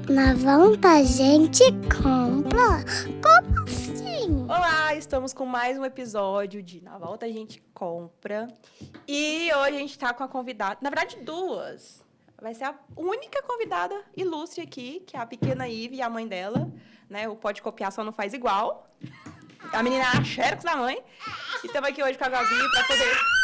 Na volta a gente compra? Como assim? Olá, estamos com mais um episódio de Na Volta a gente compra. E hoje a gente está com a convidada, na verdade duas. Vai ser a única convidada ilustre aqui, que é a pequena Ive e a mãe dela, né? O Pode Copiar Só Não Faz Igual. A menina é a xerox da mãe. E estamos aqui hoje com a Gabi para poder...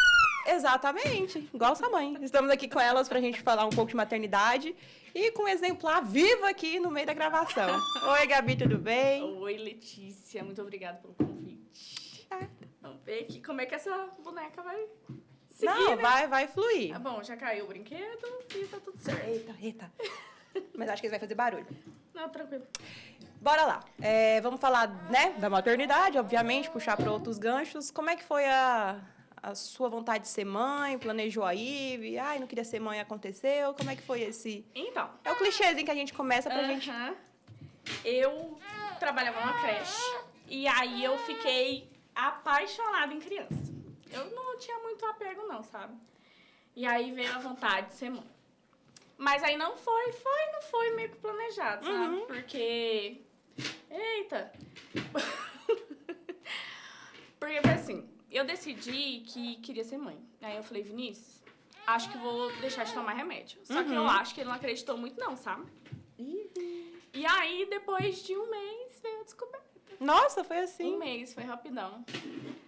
Exatamente, igual sua mãe. Estamos aqui com elas para a gente falar um pouco de maternidade e com um exemplar vivo aqui no meio da gravação. Oi, Gabi, tudo bem? Oi, Letícia. Muito obrigada pelo convite. Vamos ver aqui como é que essa boneca vai seguir, Não, né? vai fluir. Tá bom, já caiu o brinquedo e tá tudo certo. Eita. Mas acho que ele vai fazer barulho. Não, tranquilo. Bora lá. Vamos falar, né, da maternidade, obviamente, puxar para outros ganchos. Como é que foi a sua vontade de ser mãe? Planejou aí? Ai, não queria ser mãe, aconteceu? Como é que foi esse... Então. É o clichêzinho que a gente começa pra gente... Eu trabalhava numa creche e aí eu fiquei apaixonada em criança. Eu não tinha muito apego não, sabe? E aí veio a vontade de ser mãe. Mas aí não foi meio que planejado, sabe? Porque... Eita! Porque foi assim, eu decidi que queria ser mãe. Aí eu falei, Vinícius, acho que vou deixar de tomar remédio. Só que eu acho que ele não acreditou muito não, sabe? E aí, depois de um mês, veio a descoberta. Nossa, foi assim. Um mês, foi rapidão.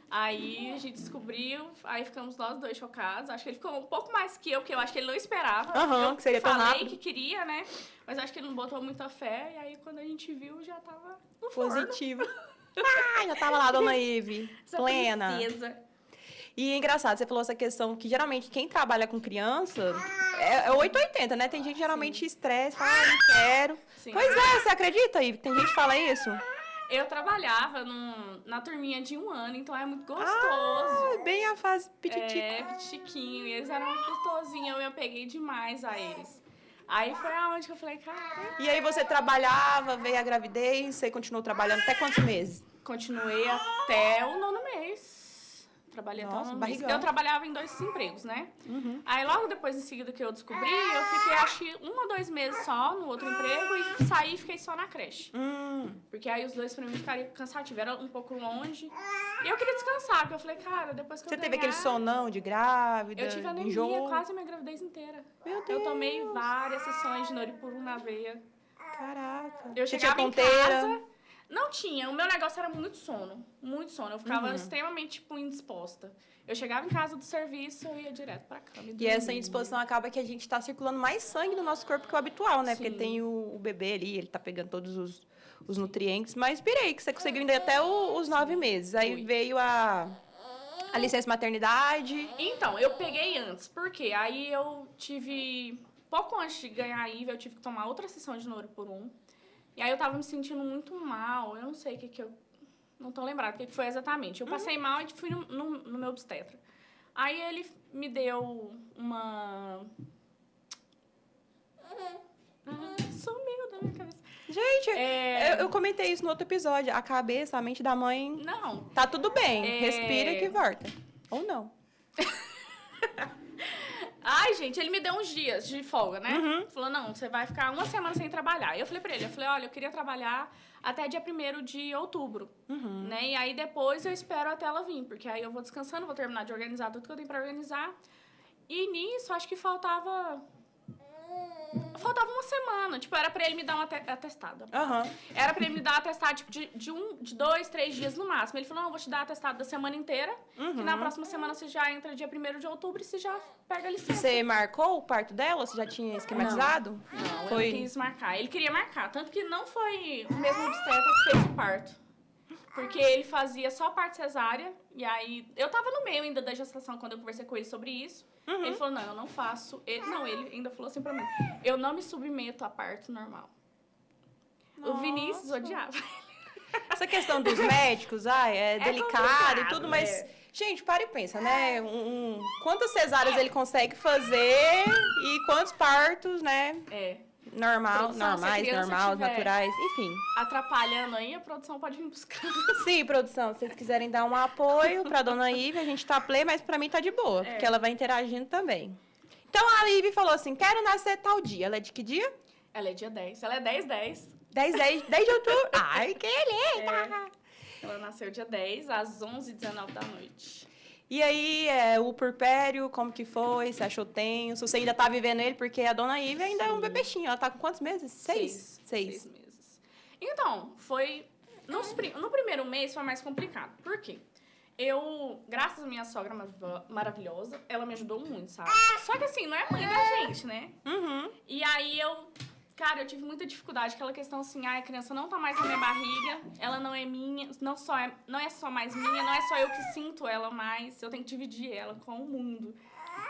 Aí a gente descobriu, aí ficamos nós dois chocados. Acho que ele ficou um pouco mais que eu, porque eu acho que ele não esperava. Eu que seria tão falei rápido. que queria, né? Mas acho que ele não botou muita fé. E aí, quando a gente viu, já tava no forno. Positivo. Já tava lá, dona Ive, Essa plena. princesa. E é engraçado, você falou essa questão que geralmente quem trabalha com criança é 880, né? Tem gente que geralmente estressa, fala, não quero. Sim. Pois é, você acredita, Ive? Tem gente que fala isso? Eu trabalhava na turminha de 1 ano, então é muito gostoso. Bem a fase pititico. Pititiquinho. E eles eram muito gostosinhos, eu peguei demais a eles. Aí foi aonde que eu falei, cara... E aí você trabalhava, veio a gravidez, você continuou trabalhando até quantos meses? Continuei até o 9º mês. Trabalhei Nossa, até o 9º mês. barrigão. Eu trabalhava em 2 empregos, né? Aí logo depois, em seguida que eu descobri, eu fiquei acho que 1 ou 2 meses só no outro emprego e saí e fiquei só na creche. Porque aí os dois pra mim ficariam cansativos, era um pouco longe. E eu queria descansar, porque eu falei, cara, depois que Você eu teve ganhar... aquele sonão de grávida, Eu tive anemia enjoo? quase a minha gravidez inteira. Meu Deus. Eu tomei várias sessões de Noripuru na veia. Caraca. Eu Você chegava tinha em ponteira? casa... Não tinha. O meu negócio era muito sono. Muito sono. Eu ficava extremamente, tipo, indisposta. Eu chegava em casa do serviço e ia direto pra cama. E essa indisposição acaba que a gente tá circulando mais sangue no nosso corpo que o habitual, né? Sim. Porque tem o bebê ali, ele tá pegando todos os nutrientes. Mas pirei, que você conseguiu ainda até os 9 meses. Aí Fui. veio a licença maternidade. Então, eu peguei antes. Por quê? Aí eu tive... Pouco antes de ganhar a IVA, eu tive que tomar outra sessão de Noripuru. E aí eu tava me sentindo muito mal. Eu não sei o que eu... Não tô lembrada o que foi exatamente. Eu passei mal e fui no meu obstetra. Aí ele me deu uma... Sumiu da minha cabeça. Gente, eu comentei isso no outro episódio. A cabeça, a mente da mãe... Não. Tá tudo bem. Respira que volta. Ou não. Ai, gente, ele me deu uns dias de folga, né? Falou, não, você vai ficar 1 semana sem trabalhar. E eu falei pra ele, olha, eu queria trabalhar até dia 1º de outubro, né? E aí depois eu espero até ela vir, porque aí eu vou descansando, vou terminar de organizar tudo que eu tenho pra organizar. E nisso, acho que faltava 1 semana. Tipo, era pra ele me dar um atestado. Era pra ele me dar um atestado, tipo, de 2, 3 dias no máximo. Ele falou, não, eu vou te dar atestado da semana inteira, que na próxima semana você já entra dia 1º de outubro e você já pega a licença. Você marcou o parto dela? Você já tinha esquematizado? Não, Foi... eu não quis marcar. Ele queria marcar, tanto que não foi o mesmo obstetra que fez o parto. Porque ele fazia só parte cesárea, e aí... Eu tava no meio ainda da gestação quando eu conversei com ele sobre isso. Ele falou, não, eu não faço... Ele ainda falou assim pra mim, eu não me submeto a parto normal. Nossa. O Vinícius odiava. Essa questão dos médicos, é delicado e tudo, mas... é. Gente, para e pensa, né? Quantas cesáreas ele consegue fazer e quantos partos, né? Produção, se a normais, criança tiver naturais, enfim. atrapalhando aí, a produção pode vir buscar. Sim, produção, se vocês quiserem dar um apoio pra dona Ive, a gente tá play, mas pra mim tá de boa, porque ela vai interagindo também. Então, a Ive falou assim, quero nascer tal dia. Ela é de que dia? Ela é dia 10. Ela é 10/10. 10 de outubro. Ai, que linda! Ela nasceu dia 10, às 11h19 da noite. E aí, o puerpério, como que foi? Você achou tenso? Você ainda tá vivendo ele? Porque a dona Ivy ainda é um bebechinho. Ela tá com quantos meses? 6 meses. Então, foi... No primeiro mês foi mais complicado. Por quê? Graças à minha sogra maravilhosa, ela me ajudou muito, sabe? Só que assim, não é mãe da gente, né? Uhum. E aí Cara, eu tive muita dificuldade, aquela questão assim, a criança não tá mais na minha barriga, ela não é minha, não é só mais minha, não é só eu que sinto ela mais, eu tenho que dividir ela com o mundo.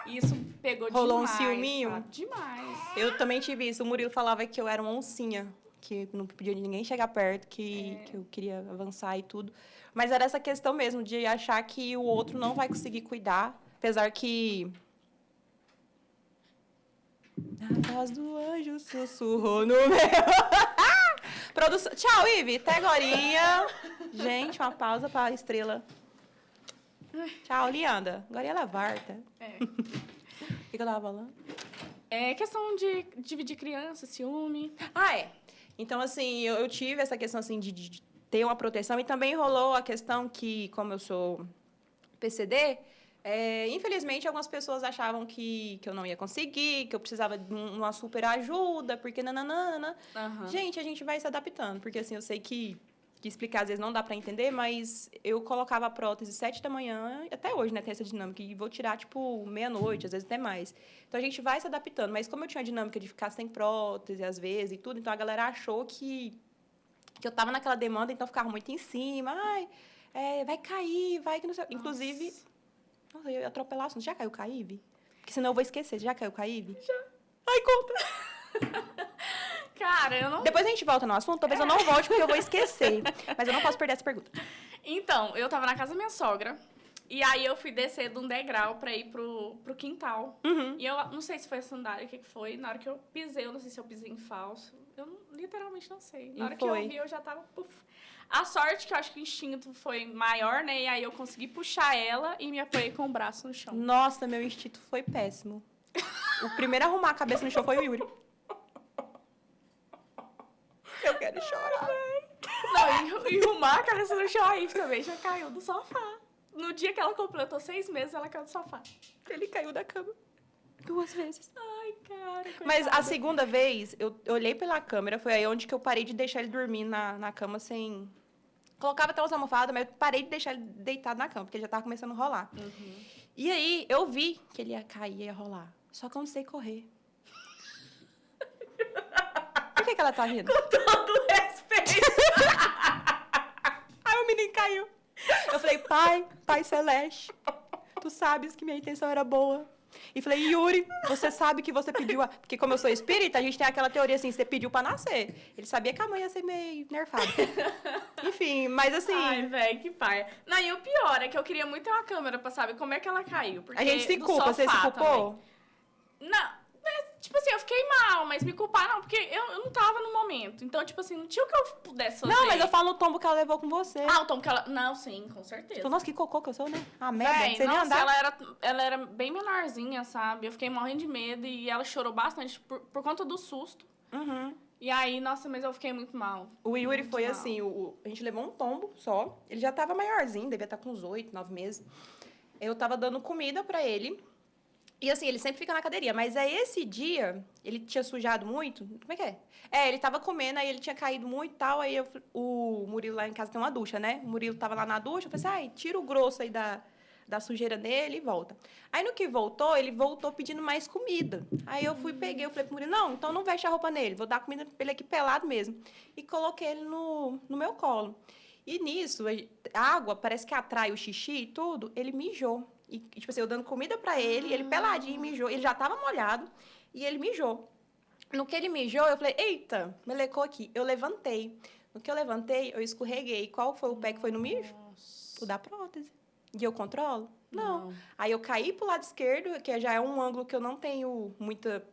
E isso pegou Rolou demais, um ciúminho? sabe? Demais. Eu também tive isso. O Murilo falava que eu era uma oncinha, que não podia ninguém chegar perto, que eu queria avançar e tudo. Mas era essa questão mesmo, de achar que o outro não vai conseguir cuidar, apesar que... A voz do anjo sussurrou no meu... Produção... Tchau, Ivy. Até agorinha. Gente, uma pausa para a estrela. Tchau, Lianda. Agora ela varta. O que eu tava falando? É questão de dividir criança, ciúme. Então, assim, eu tive essa questão, assim, de ter uma proteção. E também rolou a questão que, como eu sou PCD... infelizmente, algumas pessoas achavam que eu não ia conseguir, que eu precisava de uma super ajuda, porque nananana. Uhum. Gente, a gente vai se adaptando, porque assim, eu sei que explicar às vezes não dá para entender, mas eu colocava a prótese 7 da manhã, até hoje, né, tem essa dinâmica, e vou tirar, tipo, meia-noite, às vezes até mais. Então, a gente vai se adaptando, mas como eu tinha a dinâmica de ficar sem prótese, às vezes, e tudo, então a galera achou que eu tava naquela demanda, então ficava muito em cima, vai cair, vai que não sei... Nossa. Inclusive... Nossa, eu ia atropelar o assunto. Já caiu o Caíve? Porque senão eu vou esquecer. Já caiu o Caíve? Já. Ai, conta. Cara, eu não... Depois a gente volta no assunto. Talvez eu não volte, porque eu vou esquecer. Mas eu não posso perder essa pergunta. Então, eu tava na casa da minha sogra. E aí, eu fui descer de um degrau pra ir pro quintal. Uhum. E eu não sei se foi a sandália, o que foi. Na hora que eu pisei, eu não sei se eu pisei em falso. Literalmente não sei. Na hora que eu vi, eu já tava... Puf. A sorte que eu acho que o instinto foi maior, né? E aí eu consegui puxar ela e me apoiei com o braço no chão. Nossa, meu instinto foi péssimo. O primeiro a arrumar a cabeça no chão foi o Yuri. Eu quero chorar. Não, e arrumar a cabeça no chão aí também já caiu do sofá. No dia que ela completou 6 meses, ela caiu do sofá. Ele caiu da cama 2 vezes. Ai, cara, coitada. Mas a segunda vez, eu olhei pela câmera, foi aí onde que eu parei de deixar ele dormir na cama sem... Colocava até os almofadas, mas eu parei de deixar ele deitado na cama, porque ele já tava começando a rolar. Uhum. E aí, eu vi que ele ia cair, ia rolar. Só que eu não sei correr. Por que ela tá rindo? Com todo respeito. Aí o menino caiu. Eu falei, Pai Celeste, tu sabes que minha intenção era boa. E falei, Yuri, você sabe que você pediu... Porque como eu sou espírita, a gente tem aquela teoria assim, você pediu pra nascer. Ele sabia que a mãe ia ser meio nerfada. Enfim, mas assim... Ai, velho, que pai. Não, e o pior é que eu queria muito ter uma câmera pra saber como é que ela caiu. Porque A gente se do culpa, você se sofá culpou? também. Não, tipo assim, eu fiquei mal, mas me culpar não, porque eu não tava no momento. Então, tipo assim, não tinha o que eu pudesse fazer. Não, mas eu falo no tombo que ela levou com você. Ah, o tom que ela... Não, sim, com certeza. Tipo, nossa, que cocô que eu sou, né? A merda, Véi, você nem nossa, andar. ela era bem menorzinha, sabe? Eu fiquei morrendo de medo e ela chorou bastante por conta do susto. Uhum. E aí, nossa, mas eu fiquei muito mal. O Yuri Muito foi mal. assim, a gente levou um tombo só. Ele já tava maiorzinho, devia estar com uns 8, 9 meses. Eu tava dando comida pra ele. E assim, ele sempre fica na cadeirinha. Mas aí esse dia, ele tinha sujado muito. Como é que é? Ele tava comendo, aí ele tinha caído muito e tal. Aí o Murilo lá em casa tem uma ducha, né? O Murilo tava lá na ducha. Eu falei assim, tira o grosso aí da sujeira dele e volta. Aí no que voltou, ele voltou pedindo mais comida. Aí eu peguei, eu falei pro Murilo, não, então não veste a roupa nele. Vou dar comida pra ele aqui pelado mesmo. E coloquei ele no meu colo. E nisso, a água parece que atrai o xixi e tudo. Ele mijou. E, tipo assim, eu dando comida pra ele peladinho mijou. Ele já tava molhado e ele mijou. No que ele mijou, eu falei, eita, melecou aqui. Eu levantei. No que eu levantei, eu escorreguei. Qual foi o pé que foi no mijo? Nossa. O da prótese. E eu controlo? Não. Aí eu caí pro lado esquerdo, que já é um ângulo que eu não tenho muita,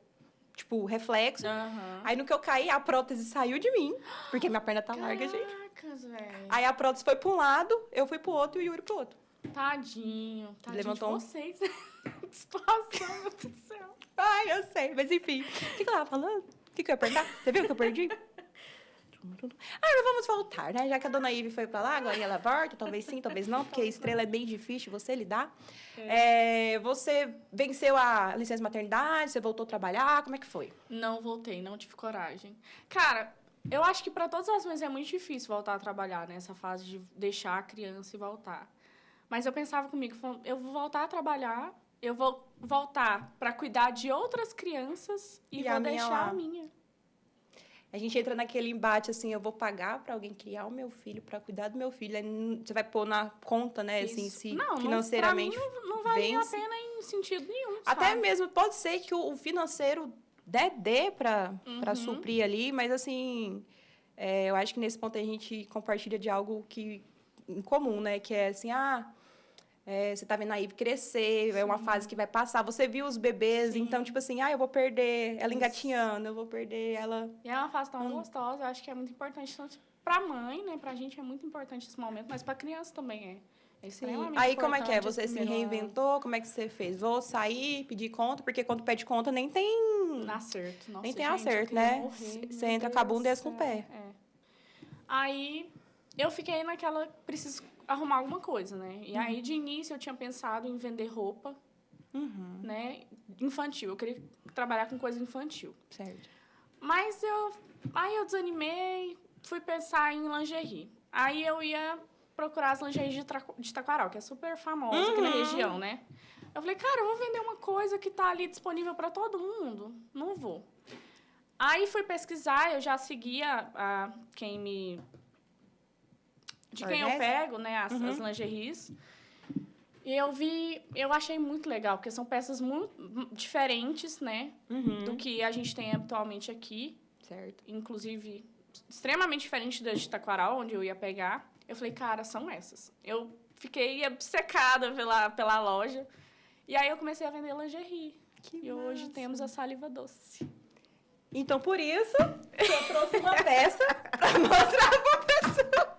tipo, reflexo. Aham. Aí no que eu caí, a prótese saiu de mim. Porque minha perna tá larga, gente. Caracas, velho. Aí a prótese foi pra um lado, eu fui pro outro e o Yuri pro outro. Tadinho Levantou de vocês. Que situação, meu Deus do céu. Ai, eu sei, mas enfim. O que eu tava falando? O que eu ia perguntar? Você viu que eu perdi? Mas vamos voltar, né? Já que a dona Ive foi pra lá, agora ela volta. Talvez sim, talvez não, porque estrela é bem difícil você lidar. Você venceu a licença maternidade? Você voltou a trabalhar? Como é que foi? Não voltei, não tive coragem. Cara, eu acho que para todas as mães é muito difícil voltar a trabalhar nessa fase de deixar a criança e voltar. Mas eu pensava comigo, eu vou voltar a trabalhar, eu vou voltar para cuidar de outras crianças e vou deixar a minha. A gente entra naquele embate, assim, eu vou pagar para alguém criar o meu filho, para cuidar do meu filho. Aí você vai pôr na conta, né, assim, se não, financeiramente não vale a pena em sentido nenhum, Até sabe? mesmo, pode ser que o financeiro dê para suprir ali, mas, assim, eu acho que nesse ponto a gente compartilha de algo em comum, né, que é assim, você tá vendo a Ive crescer, Sim. É uma fase que vai passar. Você viu os bebês, Sim. Então, tipo assim, eu vou perder ela engatinhando, eu vou perder ela... E é uma fase tão gostosa, eu acho que é muito importante, tanto pra mãe, né, pra gente é muito importante esse momento, mas pra criança também é extremamente Aí, importante. como é que é? Você se reinventou? Como é que você fez? Vou sair, pedir conta, porque quando pede conta nem tem... Acerto. Nossa, nem tem gente, acerto, né? Você entra com a bunda e desce com o pé. Aí, eu fiquei naquela... Preciso arrumar alguma coisa, né? E aí, de início, eu tinha pensado em vender roupa, né? Infantil. Eu queria trabalhar com coisa infantil. Certo. Mas aí eu desanimei, fui pensar em lingerie. Aí eu ia procurar as lingeries de Taquaral, que é super famosa aqui na região, né? Eu falei, cara, eu vou vender uma coisa que tá ali disponível para todo mundo. Não vou. Aí fui pesquisar, eu já seguia quem me... De quem eu pego, né, as lingeries. E eu achei muito legal, porque são peças muito diferentes, né, do que a gente tem habitualmente aqui. Certo. Inclusive, extremamente diferente da de Taquaral, onde eu ia pegar. Eu falei, cara, são essas. Eu fiquei obcecada pela loja. E aí eu comecei a vender lingerie. E hoje temos a Saliva Doce. Então, por isso, eu trouxe uma peça para mostrar pra pessoa.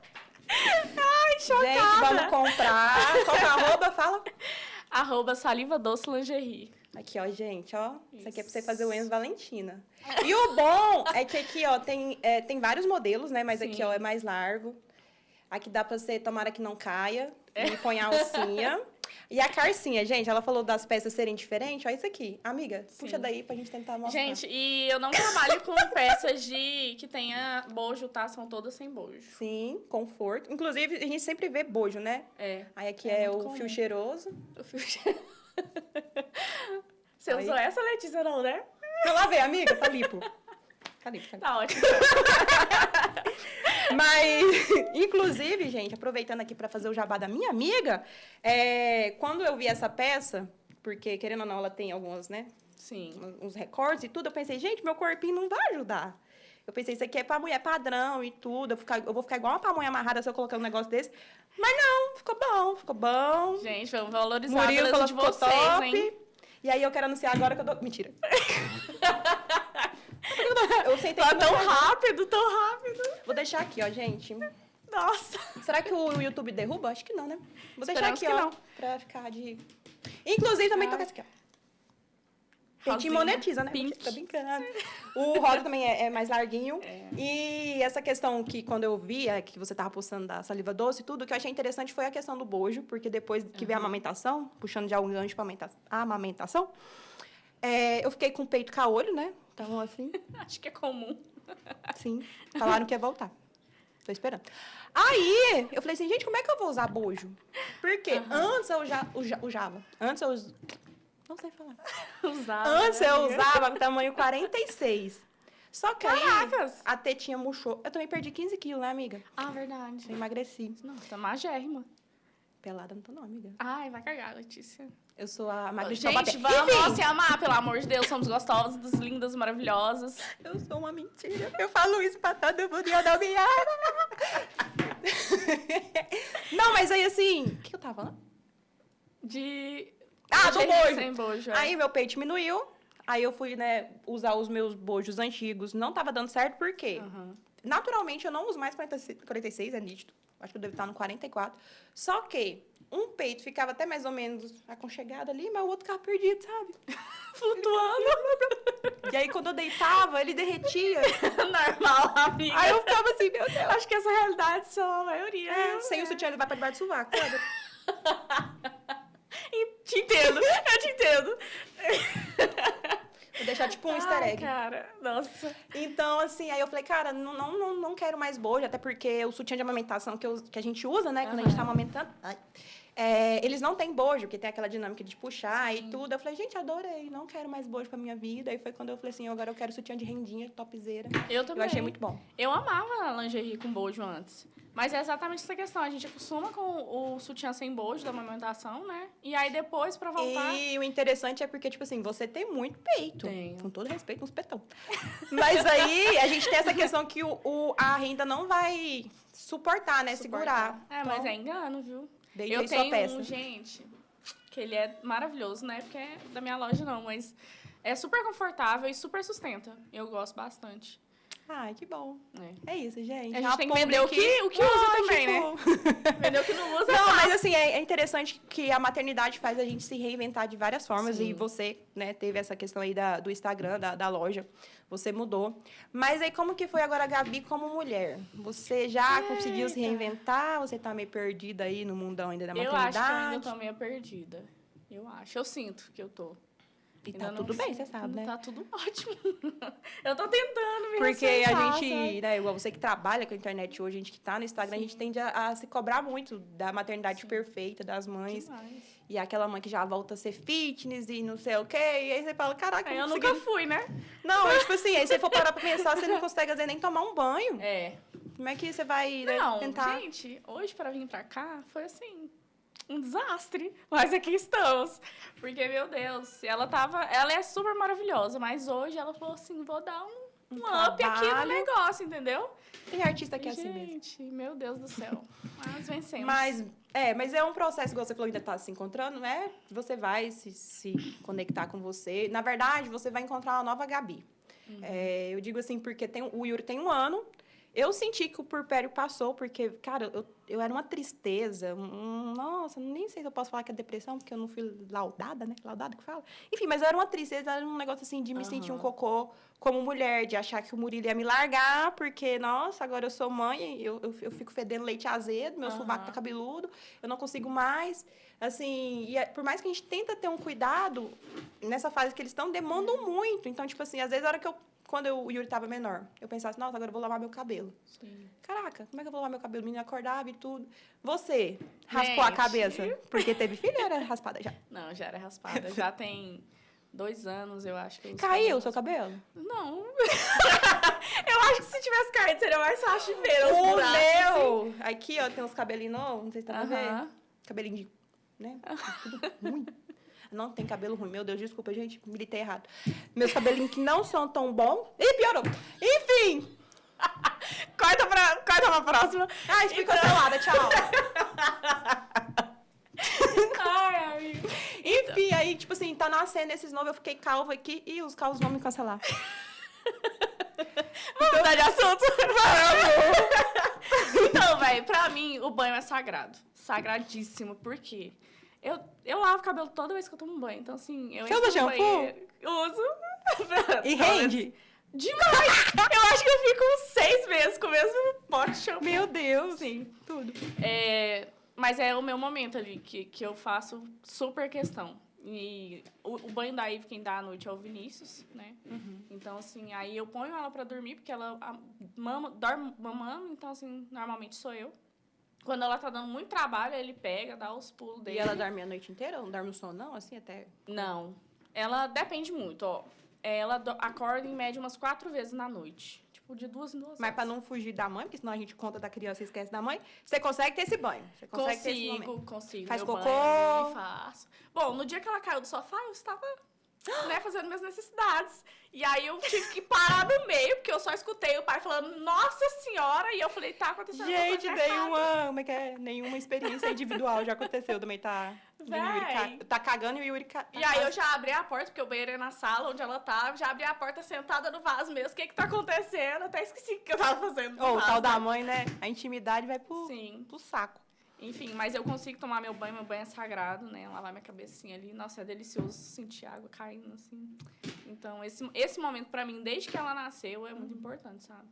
Ai, chocada. Gente, vamos comprar. Qual que é a arroba? Fala. @Saliva Doce Lingerie. Aqui, ó, gente, ó. Isso aqui é pra você fazer o Enzo Valentina. E o bom é que aqui, ó, tem vários modelos, né? Mas Sim. Aqui, ó, é mais largo. Aqui dá pra você, tomara que não caia. E põe a alcinha. E a carcinha, gente, ela falou das peças serem diferentes. Olha isso aqui. Amiga, Sim. Puxa daí pra gente tentar mostrar. Gente, e eu não trabalho com peças que tenha bojo, tá? São todas sem bojo. Sim, conforto. Inclusive, a gente sempre vê bojo, né? Aí aqui é o fio cheiroso. O fio cheiroso. Você usou essa, Letícia, não, né? Deixa eu lá ver, amiga. Tá limpo. Tá ótimo. Mas, inclusive, gente, aproveitando aqui para fazer o jabá da minha amiga, quando eu vi essa peça, porque, querendo ou não, ela tem algumas, né? Sim. Uns recortes e tudo, eu pensei, gente, meu corpinho não vai ajudar. Eu pensei, isso aqui é pra mulher padrão e tudo, eu vou ficar igual uma pamonha amarrada se eu colocar um negócio desse. Mas não, ficou bom. Gente, vamos valorizar Murilo a beleza de vocês, top. Hein? E aí eu quero anunciar agora que eu dou... Mentira. Eu sentei tão rápido. Vou deixar aqui, ó, gente. Nossa. Será que o YouTube derruba? Acho que não, né? Vou deixar aqui, ó. Não. Pra ficar de... Inclusive, também toca esse aqui, ó. Peitinho monetiza, né? Pink. Tá brincando. O rosa também é mais larguinho. E essa questão que, quando eu vi, que você tava postando da saliva doce e tudo, o que eu achei interessante foi a questão do bojo, porque depois que veio a amamentação, puxando já um gancho pra amamentação, eu fiquei com o peito caolho, né? Então, assim... Acho que é comum. Sim. Falaram que ia voltar. Tô esperando. Aí, eu falei assim, gente, como é que eu vou usar bojo? Porque antes eu usava. Antes eu... Não sei falar. Antes eu usava tamanho 46. Só que aí, a tetinha murchou. Eu também perdi 15 quilos, né, amiga? Ah, verdade. Eu emagreci. Nossa, tá magérrima. Pelada não tô não, amiga. Ai, vai cagar, Letícia. Eu sou a magrinha. Gente, vamos se amar, pelo amor de Deus. Somos gostosas, lindas, maravilhosas. Eu sou uma mentira. Eu falo isso pra todo mundo e eu não me amo. Não, mas aí assim... O que eu tava falando? Do bojo. Sem bojo, Aí meu peito diminuiu. Aí eu fui, né, usar os meus bojos antigos. Não tava dando certo, por quê? Naturalmente, eu não uso mais 46, é nítido. Acho que eu devo estar no 44. Só que, um peito ficava até mais ou menos aconchegado ali, mas o outro ficava perdido, sabe? Flutuando. E aí, quando eu deitava, ele derretia. Normal, amiga. Aí eu ficava assim, meu Deus. Acho que essa realidade são a maioria. Sem o sutiã, ele vai pra debaixo do sovaco, sabe? Te entendo, eu te entendo. Vou deixar tipo um easter egg. Cara, nossa. Então, assim, aí eu falei, cara, não quero mais bojo, até porque o sutiã de amamentação que a gente usa, né, quando a gente tá amamentando, eles não têm bojo, porque tem aquela dinâmica de puxar e tudo. Eu falei, gente, adorei, não quero mais bojo pra minha vida. Aí foi quando eu falei assim, agora eu quero sutiã de rendinha, topzera. Eu também. Eu achei muito bom. Eu amava lingerie com bojo antes. Mas é exatamente essa questão. A gente acostuma com o sutiã sem bojo da amamentação, né? E aí depois, pra voltar... E o interessante é porque, tipo assim, você tem muito peito. Tenho. Com todo respeito, uns petão. Mas aí, a gente tem essa questão que a renda não vai suportar, né? Segurar. É, mas é engano, viu? Desde Eu aí sua tenho peça. um, gente, que ele é maravilhoso, né? Porque é da minha loja, não. Mas é super confortável e super sustenta. Eu gosto bastante. Ai, que bom. É. É isso, gente. A gente tem que Aponta vender o que usa também, né? Lógico. Vender o que não usa. Não, mas assim, é interessante que a maternidade faz a gente se reinventar de várias formas. Sim. E você, né, teve essa questão aí do Instagram, da loja. Você mudou. Mas aí, como que foi agora a Gabi como mulher? Você já conseguiu se reinventar? Você tá meio perdida aí no mundão ainda da Eu maternidade? acho que eu ainda tô meio perdida. Eu acho. Eu sinto que eu tô. E Ainda tá não tudo bem, sei. você sabe, né? Tá tudo ótimo. Eu tô tentando me Porque receitar, a gente, sabe? né, igual você que trabalha com a internet hoje, a gente que tá no Instagram, a gente tende a se cobrar muito da maternidade perfeita, das mães. Demais. E aquela mãe que já volta a ser fitness e não sei o quê. E aí você fala, caraca, Aí eu eu não nunca consegui... fui, né? Não, é tipo assim, aí você for parar pra pensar, você não consegue, às vezes, nem tomar um banho. É. Como é que você vai né, Não, tentar... gente, hoje pra vir pra cá foi assim, um desastre. Mas aqui estamos. Porque, meu Deus, ela é super maravilhosa, mas hoje ela falou assim, vou dar um up aqui no trabalho. negócio, entendeu? Tem artista que é assim mesmo. Gente, meu Deus do céu. Mas vencemos. Mas é um processo, igual você falou, ainda tá se encontrando, né? Você vai se conectar com você. Na verdade, você vai encontrar uma nova Gabi. Eu digo assim, porque o Yuri tem 1 ano. Eu senti que o puerpério passou, porque, cara, eu era uma tristeza. Nossa, nem sei se eu posso falar que é depressão, porque eu não fui laudada, né? Laudada que fala? Enfim, mas eu era uma tristeza, era um negócio assim de me sentir um cocô como mulher, de achar que o Murilo ia me largar, porque, nossa, agora eu sou mãe, eu fico fedendo leite azedo, meu sovaco tá cabeludo, eu não consigo mais. Assim, por mais que a gente tenta ter um cuidado, nessa fase que eles estão, demandam muito. Então, tipo assim, às vezes, a hora que quando o Yuri tava menor, eu pensava assim, nossa, agora eu vou lavar meu cabelo. Sim. Caraca, como é que eu vou lavar meu cabelo? O menino acordava e tudo. Você raspou a Gente. cabeça? Porque teve filho ou era raspada já? Não, já era raspada. Já tem 2 anos, eu acho que eu uso Caiu cabelo. o seu cabelo? Não. Eu acho que se tivesse caído, seria mais fácil de ver. os O buracos, assim. meu! Aqui, ó, tem uns cabelinhos novos, não sei se dá pra ver. Aham. Cabelinho de... né? Tudo ruim. Não tem cabelo ruim. Meu Deus, desculpa, gente. Militei errado. Meus cabelinhos que não são tão bons. Ih, piorou. Enfim. Corta pra próxima. Ai, fica cancelada. Tchau. Ai, amigo. Enfim, aí, tipo assim, tá nascendo esses novos. Eu fiquei calva aqui e os calvos vão me cancelar. Vamos mudar de assunto? Então, velho, pra mim, o banho é sagrado. Sagradíssimo. Por quê? Eu lavo o cabelo toda vez que eu tomo banho. Então, assim, eu Você entro usa no shampoo? banheiro, uso. E rende? Demais! Eu acho que eu fico uns 6 meses com o mesmo pote de shampoo. Meu Deus. Sim. Tudo. Mas é o meu momento ali, que eu faço super questão. E o banho da Ivy, quem dá à noite é o Vinícius, né? Então, assim, aí eu ponho ela pra dormir, porque ela dorme mamando, então, assim, normalmente sou eu. Quando ela tá dando muito trabalho, ele pega, dá os pulos dele. E ela dorme a noite inteira? Não dorme no sono, não? Assim, até... Não. Ela depende muito, ó. Ela acorda, em média, umas 4 vezes na noite. Tipo, de 2 em 2 horas. Mas pra não fugir da mãe, porque senão a gente conta da criança e esquece da mãe, você consegue ter esse banho. Você consegue ter esse momento. Consigo. Faz Meu cocô? banho, faço. Bom, no dia que ela caiu do sofá, eu estava, né, fazendo minhas necessidades. E aí eu tive que parar no meio, porque eu só escutei o pai falando, nossa senhora, e eu falei, tá acontecendo Gente, alguma coisa errada. como é que é? Nenhuma experiência individual já aconteceu também, tá? Do Yuri tá cagando e o Yuri E aí eu já abri a porta, porque o banheiro é na sala onde ela tava, já abri a porta sentada no vaso mesmo. O que tá acontecendo? Até esqueci o que eu tava fazendo no Ou o vaso. tal da mãe, né? A intimidade vai pro Sim. saco. Enfim, mas eu consigo tomar meu banho é sagrado, né? Lavar minha cabecinha ali. Nossa, é delicioso sentir água caindo, assim. Então, esse momento, pra mim, desde que ela nasceu, é muito importante, sabe?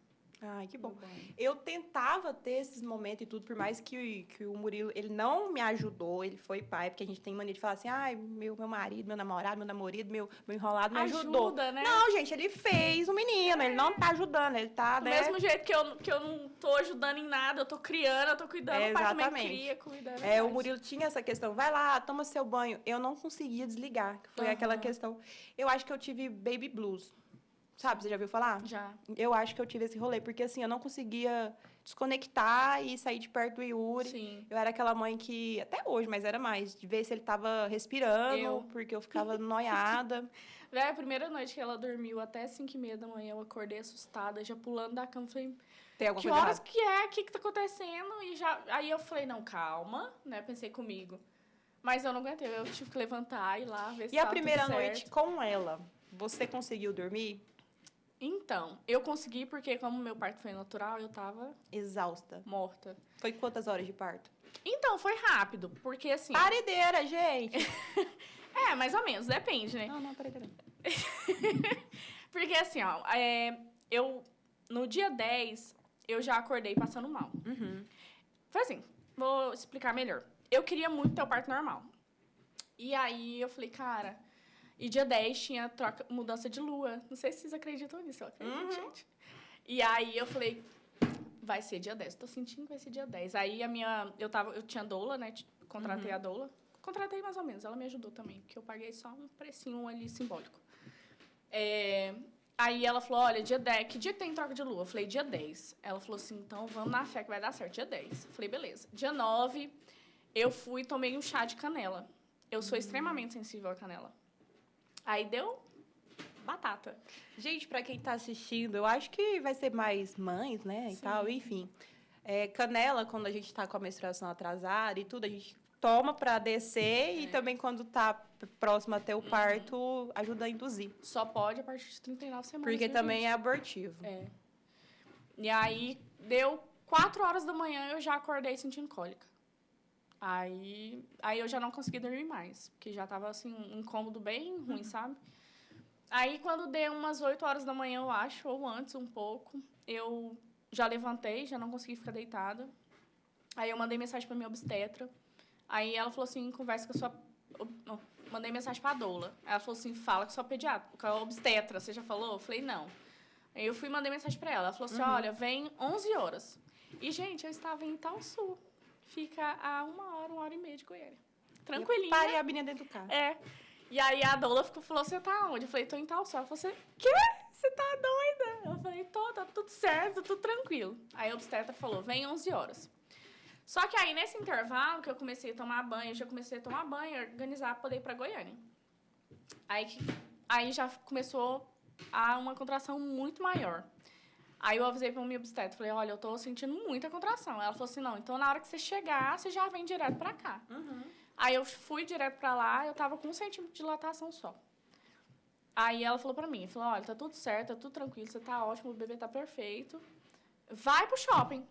Ai, que bom. Meu banho. Eu tentava ter esses momentos e tudo, por mais que o Murilo, ele não me ajudou, ele foi pai, porque a gente tem mania de falar assim, ai, meu marido, meu namorado, meu namorado, meu enrolado me ajudou. Ajuda, né? Não, gente, ele fez o menino, ele não tá ajudando, ele tá, Do né? mesmo jeito que eu não tô ajudando em nada, eu tô criando, eu tô cuidando, o pai também Exatamente. cria, cuida. O Murilo tinha essa questão, vai lá, toma seu banho. Eu não conseguia desligar, que foi aquela questão. Eu acho que eu tive baby blues. Sabe, você já ouviu falar? Já. Eu acho que eu tive esse rolê, porque assim, eu não conseguia desconectar e sair de perto do Yuri. Sim. Eu era aquela mãe que, até hoje, mas era mais, de ver se ele tava respirando, porque eu ficava noiada. Véi, a primeira noite que ela dormiu, até 5h30 da manhã, eu acordei assustada, já pulando da cama, falei, Tem alguma que coisa horas errada? que é? O que tá acontecendo? Aí eu falei, não, calma, né? Pensei comigo. Mas eu não aguentei, eu tive que levantar e ir lá, ver se E a tava primeira tudo noite certo. com ela, você conseguiu dormir? Então, eu consegui porque como meu parto foi natural, eu tava Exausta. morta. Foi quantas horas de parto? Então, foi rápido, porque assim... Parideira, gente! É, mais ou menos, depende, né? Não, parideira. Porque assim, ó, no dia 10, eu já acordei passando mal. Uhum. Foi assim, vou explicar melhor. Eu queria muito ter o parto normal. E aí eu falei, cara... E dia 10 tinha mudança de lua. Não sei se vocês acreditam nisso, eu acredito, gente. E aí eu falei, vai ser dia 10. Tô sentindo que vai ser dia 10. Aí eu tinha doula, né? Contratei a doula. Contratei mais ou menos, ela me ajudou também, porque eu paguei só um precinho ali simbólico. Aí ela falou, olha, dia 10, que dia que tem troca de lua? Eu falei, dia 10. Ela falou assim, então vamos na fé que vai dar certo, dia 10. Eu falei, beleza. Dia 9, eu fui e tomei um chá de canela. Eu sou extremamente sensível à canela. Aí deu batata. Gente, pra quem tá assistindo, eu acho que vai ser mais mães, né, e Sim. tal, enfim. Canela, quando a gente tá com a menstruação atrasada e tudo, a gente toma pra descer e também quando tá próximo até o parto, ajuda a induzir. Só pode a partir de 39 semanas. Porque viu, também gente? é abortivo. É. E aí, deu 4 horas da manhã, eu já acordei sentindo cólica. Aí eu já não consegui dormir mais, porque já tava, assim, um incômodo bem ruim, sabe? Aí, quando deu umas 8 horas da manhã, eu acho, ou antes um pouco, eu já levantei, já não consegui ficar deitada. Aí, eu mandei mensagem pra minha obstetra. Aí, ela falou assim, conversa com a sua... Não, mandei mensagem pra doula. Ela falou assim, fala com a sua pediatra, com a obstetra. Você já falou? Eu falei, não. Aí, eu fui e mandei mensagem pra ela. Ela falou assim, olha, vem 11 horas. E, gente, eu estava em Itaúsu. Fica a 1h e meia de Tranquilinha. Parei a menina dentro do carro. E aí a doula falou, você tá onde? Eu falei, tô em tal sol. Ela falou, quê? Você tá doida? Eu falei, tá tudo certo, tudo tranquilo. Aí a obstetra falou, vem 11 horas. Só que aí, nesse intervalo, que eu comecei a tomar banho, eu já comecei a tomar banho e organizar pra poder ir pra Goiânia. Aí já começou uma contração muito maior. Aí eu avisei pra minha obstetra, falei, olha, eu tô sentindo muita contração. Ela falou assim, não, então na hora que você chegar, você já vem direto pra cá. Aí eu fui direto pra lá, eu tava com 1 centímetro de dilatação só. Aí ela falou pra mim, falou, olha, tá tudo certo, tá tudo tranquilo, você tá ótimo, o bebê tá perfeito. Vai pro shopping.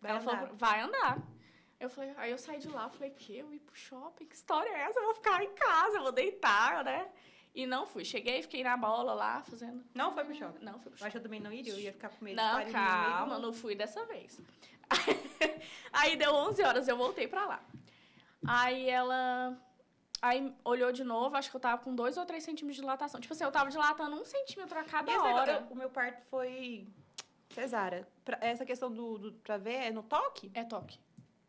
Ela falou, vai andar. Aí eu saí de lá, falei, eu ir pro shopping? Que história é essa? Eu vou ficar em casa, eu vou deitar, né? E não fui. Cheguei, fiquei na bola lá, fazendo... Não foi pro shopping? Não fui pro shopping. Mas eu também não iria, eu ia ficar com medo Não, de calma, não fui dessa vez. Aí deu 11 horas, eu voltei pra lá. Aí ela... Aí olhou de novo, acho que eu tava com 2 ou 3 centímetros de dilatação. Tipo assim, eu tava dilatando 1 centímetro a cada hora. O meu parto foi cesárea. Essa questão pra ver é no toque? É toque.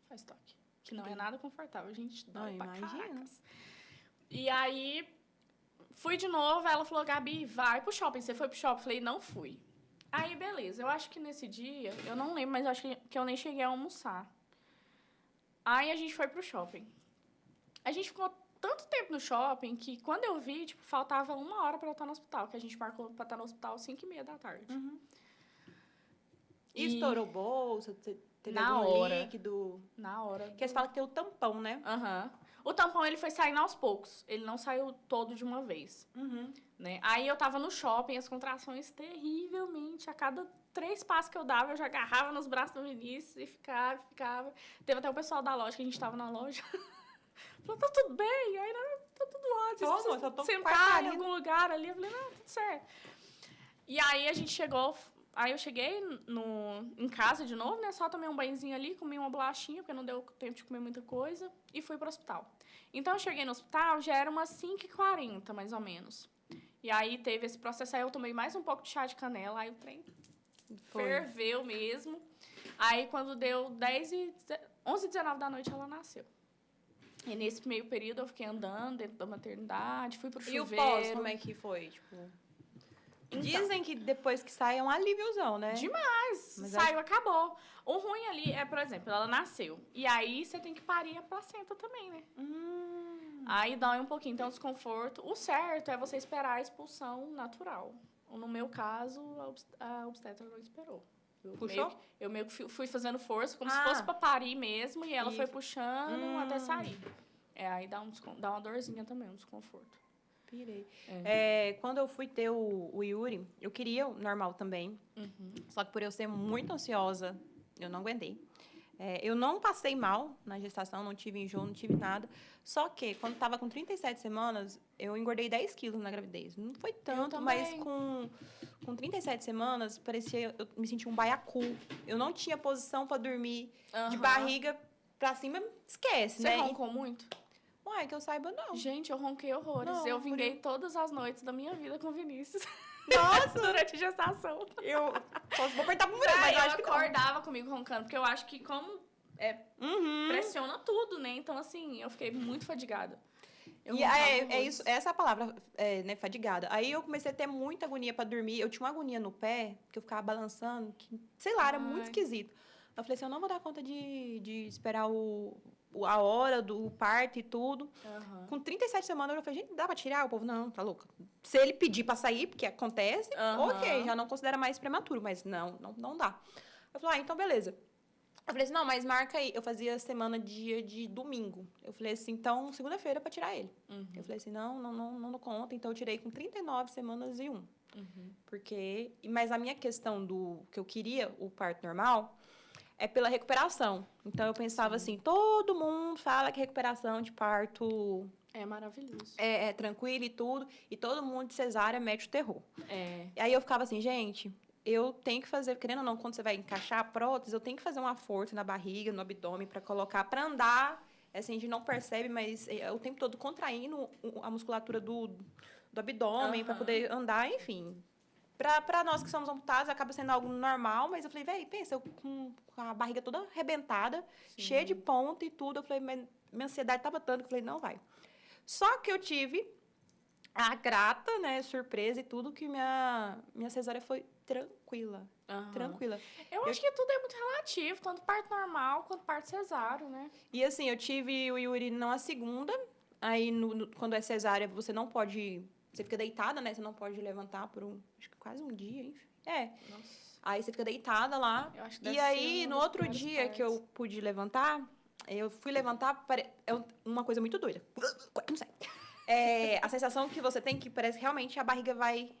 Faz toque. Que não é nada confortável. A gente dói pra caracas. E aí, fui de novo, ela falou, Gabi, vai pro shopping. Você foi pro shopping? Eu falei, não fui. Aí, beleza. Eu acho que nesse dia, eu não lembro, mas eu acho que eu nem cheguei a almoçar. Aí, a gente foi pro shopping. A gente ficou tanto tempo no shopping que, quando eu vi, tipo, faltava 1 hora pra eu estar no hospital. Que a gente marcou pra estar no hospital às 5h30 da tarde. E estourou bolsa? Teve na algum hora. líquido? Na hora. Porque eles falam que tem o tampão, né? Aham. O tampão, ele foi saindo aos poucos. Ele não saiu todo de uma vez. Né? Aí eu tava no shopping, as contrações terrivelmente. A cada 3 passos que eu dava, eu já agarrava nos braços do Vinícius e ficava. Teve até o pessoal da loja, que a gente tava na loja. Falou, tá tudo bem? Aí, não, tá tudo ótimo. Vocês precisam sentar em algum lugar ali. Eu falei, não, tudo certo. E aí a gente chegou... Aí eu cheguei em casa de novo, né? Só tomei um banhozinho ali, comi uma bolachinha, porque não deu tempo de comer muita coisa, e fui pro hospital. Então, eu cheguei no hospital, já era umas 5h40, mais ou menos. E aí, teve esse processo, aí eu tomei mais um pouco de chá de canela, aí o trem ferveu mesmo. Aí, quando deu 11h19 da noite, ela nasceu. E nesse meio período, eu fiquei andando dentro da maternidade, fui pro chuveiro. E o pós, como é que foi? Tipo... Então, dizem que depois que sai é um alíviozão, né? Demais. Mas saiu, acabou. O ruim ali é, por exemplo, ela nasceu. E aí você tem que parir a placenta também, né? Aí dói um pouquinho. Então, desconforto. O certo é você esperar a expulsão natural. No meu caso, a obstetra não esperou. Puxou? Eu meio que fui fazendo força, como se fosse pra parir mesmo. E ela foi puxando até sair. Aí dá uma dorzinha também, um desconforto. Pirei. Quando eu fui ter o Yuri, eu queria o normal também. Só que por eu ser muito ansiosa, eu não aguentei. Eu não passei mal na gestação, não tive enjoo, não tive nada. Só que, quando estava com 37 semanas, eu engordei 10 quilos na gravidez. Não foi tanto, mas com 37 semanas, parecia... Eu me sentia um baiacu. Eu não tinha posição para dormir. De barriga para cima, esquece, né? Você roncou muito? Ué, que eu saiba, não. Gente, eu ronquei horrores. Não, eu vinguei todas as noites da minha vida com o Vinícius. Nossa! Durante a gestação. Eu vou apertar pro muro, mas eu acho que não. Acordava comigo roncando, porque eu acho que como pressiona tudo, né? Então, assim, eu fiquei muito fadigada. Isso, essa é a palavra, né, fadigada. Aí eu comecei a ter muita agonia pra dormir. Eu tinha uma agonia no pé, que eu ficava balançando, que, sei lá, era muito esquisito. Eu falei assim, eu não vou dar conta de esperar a hora do parto e tudo. Com 37 semanas, eu falei, gente, dá pra tirar? O povo, não, tá louca. Se ele pedir pra sair, porque acontece, ok, já não considera mais prematuro, mas não dá. Eu falei, então beleza. Eu falei assim, não, mas marca aí. Eu fazia semana dia de domingo. Eu falei assim, então, segunda-feira pra tirar ele. Eu falei assim, não dou conta. Então, eu tirei com 39 semanas e 1. Mas a minha questão do que eu queria, o parto normal, é pela recuperação. Então, eu pensava assim, todo mundo fala que recuperação de parto... É maravilhoso. É tranquilo e tudo. E todo mundo de cesárea mete o terror. E aí, eu ficava assim, gente... Eu tenho que fazer, querendo ou não, quando você vai encaixar a prótese, eu tenho que fazer uma força na barriga, no abdômen, para colocar, para andar. Assim, a gente não percebe, mas o tempo todo contraindo a musculatura do abdômen, para poder andar, enfim. Para nós que somos amputados, acaba sendo algo normal, mas eu falei, véi, pensa, eu com a barriga toda arrebentada, cheia de ponta e tudo. Eu falei, mas minha ansiedade estava tanto que eu falei, não vai. Só que eu tive a grata, né, surpresa e tudo, que minha cesárea foi tranquila. Tranquila. Eu acho que tudo é muito relativo, tanto parto normal quanto parto cesáreo, né? E assim, eu tive o Yuri na segunda, aí quando é cesárea, você não pode... Você fica deitada, né? Você não pode levantar por acho que quase um dia, enfim. Nossa. Aí você fica deitada lá. Eu acho que e aí, no outro dia que eu pude levantar, eu fui levantar... É uma coisa muito doida. Não sei. A sensação que você tem que parece que realmente a barriga vai...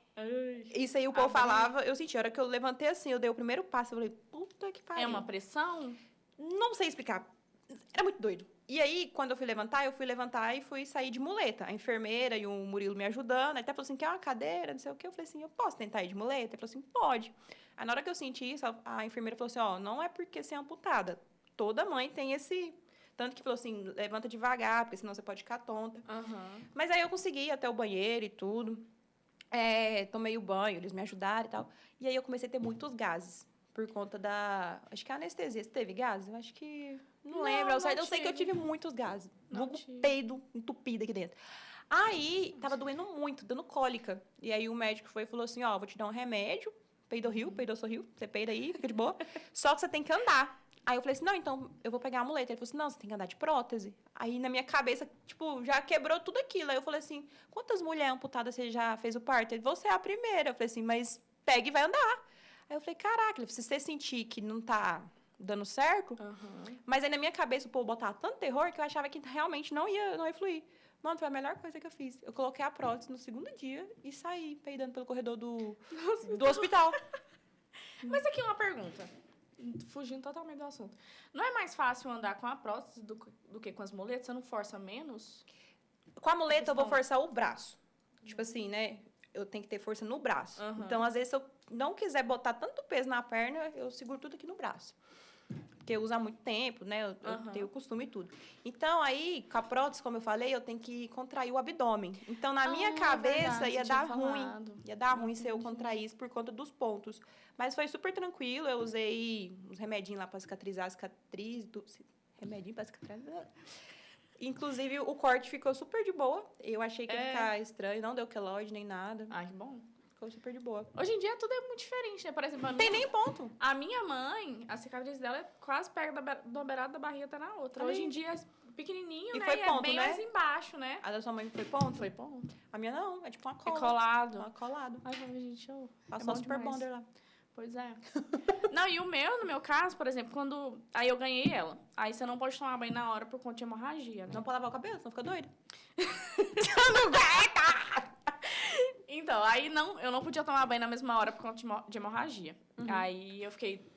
Isso aí o povo falava, eu senti. A hora que eu levantei assim, eu dei o primeiro passo, eu falei, puta que pariu. É uma pressão? Não sei explicar. Era muito doido. E aí, quando eu fui levantar e fui sair de muleta. A enfermeira e o Murilo me ajudando. Aí até falou assim, quer uma cadeira, não sei o quê. Eu falei assim, eu posso tentar ir de muleta? Ele falou assim, pode. Aí na hora que eu senti isso, a enfermeira falou assim, não é porque você é amputada. Toda mãe tem esse... Tanto que falou assim, levanta devagar, porque senão você pode ficar tonta. Mas aí eu consegui ir até o banheiro e tudo. Tomei o banho, eles me ajudaram e tal. E aí eu comecei a ter muitos gases. Por conta da... Acho que a anestesia. Você teve gases? Eu acho que... Não lembro. Eu sei que eu tive muitos gases. Vulgo peido entupido aqui dentro. Aí, tava doendo muito, dando cólica. E aí o médico foi e falou assim, vou te dar um remédio. Peidorril, peidossorril. Você peida aí, fica de boa. Só que você tem que andar. Aí eu falei assim, não, então eu vou pegar a muleta. Ele falou assim, não, você tem que andar de prótese. Aí na minha cabeça, tipo, já quebrou tudo aquilo. Aí eu falei assim, quantas mulheres amputadas você já fez o parto? Ele falou, você é a primeira. Eu falei assim, mas pega e vai andar. Aí eu falei, caraca, se você sentir que não tá dando certo. Aham. Mas aí na minha cabeça o povo botava tanto terror que eu achava que realmente não ia fluir. Mano, foi a melhor coisa que eu fiz. Eu coloquei a prótese no segundo dia e saí peidando pelo corredor do hospital. Mas aqui uma pergunta. Fugindo totalmente do assunto. Não é mais fácil andar com a prótese do que com as muletas? Você não força menos? Com a muleta eu vou Questão. forçar o braço. Tipo assim, né? Eu tenho que ter força no braço. Aham. Então, às vezes, se eu não quiser botar tanto peso na perna, eu seguro tudo aqui no braço. Porque eu uso há muito tempo, né? Eu Aham. tenho costume e tudo. Então, aí, com a prótese, como eu falei, eu tenho que contrair o abdômen. Então, na minha cabeça, verdade, ia você dar tinha ruim. falado. Ia dar ruim se eu Entendi. contraísse por conta dos pontos. Mas foi super tranquilo. Eu usei uns remedinhos lá para cicatrizar a cicatriz. Remedinho para cicatrizar. Inclusive, o corte ficou super de boa. Eu achei que ia ficar estranho. Não deu queloide nem nada. Ai, que bom. Ficou super de boa. Hoje em dia tudo é muito diferente, né? Por exemplo, Não tem nem ponto. a minha mãe, a cicatriz dela é quase perto da beirada da barriga até na outra. Olha Hoje aí. em dia é pequenininho, E né? foi E é ponto, bem né? mais embaixo, né? A da sua mãe foi ponto? Foi ponto. A minha não. É tipo uma É cola. colado. Uma colado. Ai, gente, Passou é um bom super demais. bonder lá. Pois é. Não, e no meu caso, por exemplo, quando... Aí eu ganhei ela. Aí você não pode tomar banho na hora por conta de hemorragia, né? Não pode lavar o cabelo, senão fica doido. Então, aí eu não podia tomar banho na mesma hora por conta de hemorragia. Aí eu fiquei...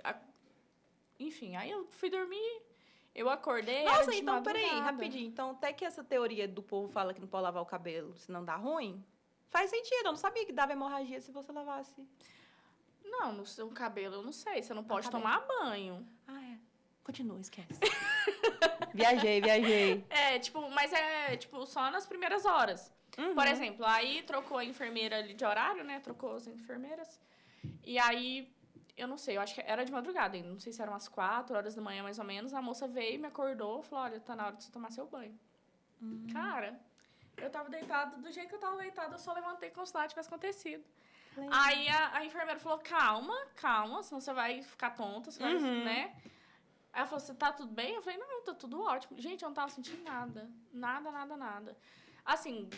Enfim, aí eu fui dormir, eu acordei, era Nossa, de então, peraí, madrugada. rapidinho. Então, até que essa teoria do povo fala que não pode lavar o cabelo, senão dá ruim, faz sentido. Eu não sabia que dava hemorragia se você lavasse. Não, no seu cabelo eu não sei, você não pode cabelo. tomar banho. Ah, é. Continua, esquece. Viajei. É, tipo, mas é, tipo, só nas primeiras horas. Uhum. Por exemplo, aí trocou a enfermeira ali de horário, né? Trocou as enfermeiras. E aí, eu não sei, eu acho que era de madrugada ainda. Não sei se eram umas 4 horas da manhã, mais ou menos. A moça veio, me acordou, falou, olha, tá na hora de você tomar seu banho. Cara, eu tava deitada, do jeito que eu tava deitada, eu só levantei como se nada tivesse acontecido. Aí a enfermeira falou, calma, senão você vai ficar tonta, você vai, né? Aí ela falou, você tá tudo bem? Eu falei, não, tá tudo ótimo. Gente, eu não tava sentindo nada. Nada. Assim,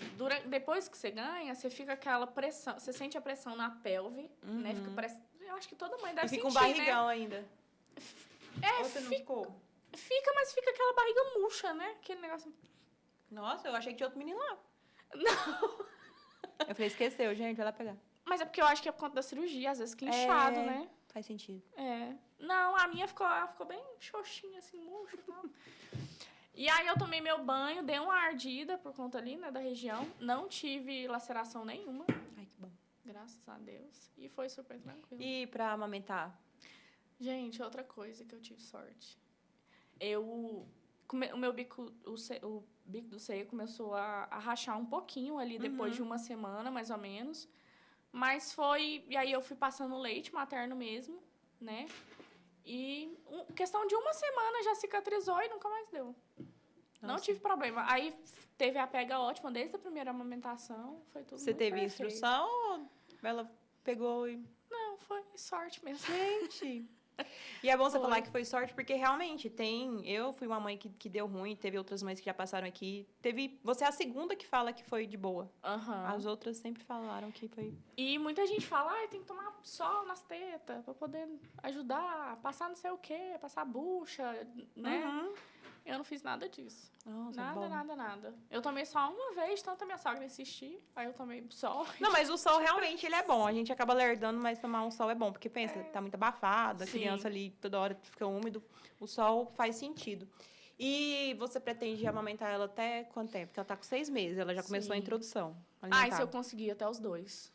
depois que você ganha, você fica aquela pressão, você sente a pressão na pelve, né? Eu acho que toda mãe deve E sentir, fica um barrigão ainda. né? É, Ou você não ficou? mas fica aquela barriga murcha, né? Aquele negócio... Nossa, eu achei que tinha outro menino lá. Não. Eu falei, esqueceu, gente, vai lá pegar. Mas é porque eu acho que é por conta da cirurgia, às vezes fica inchado, né? Faz sentido. É. Não, a minha ela ficou bem xoxinha, assim, murcha e tal. E aí eu tomei meu banho, dei uma ardida por conta ali, né, da região. Não tive laceração nenhuma, Ai, que bom. graças a Deus. E foi super tranquilo. E pra amamentar? Gente, outra coisa que eu tive sorte. O meu bico, o bico do seio começou a rachar um pouquinho ali depois de uma semana, mais ou menos. Mas foi... E aí eu fui passando leite materno mesmo, né? E questão de uma semana já cicatrizou e nunca mais deu. Não tive problema. Aí teve a pega ótima desde a primeira amamentação. Foi tudo Você muito teve perfeito. instrução ou ela pegou e... Não, foi sorte mesmo. Gente... E é bom você Foi. falar que foi sorte, porque realmente tem... Eu fui uma mãe que deu ruim, teve outras mães que já passaram aqui. Você é a segunda que fala que foi de boa. Aham. As outras sempre falaram que foi... E muita gente fala, tem que tomar sol nas tetas pra poder ajudar, passar não sei o quê, passar bucha, né? Uhum. Eu não fiz nada disso. Nossa, bom. Nada. Eu tomei só uma vez, tanto a minha sogra insistir, aí eu tomei sol. Não, mas o sol realmente ele é bom. A gente acaba lerdando, mas tomar um sol é bom. Porque pensa, tá muito abafado, a Sim. criança ali toda hora fica úmido. O sol faz sentido. E você pretende amamentar ela até quanto tempo? Porque ela tá com 6 meses, ela já começou a Sim. introdução Ah, alimentar. e se eu conseguir até os 2?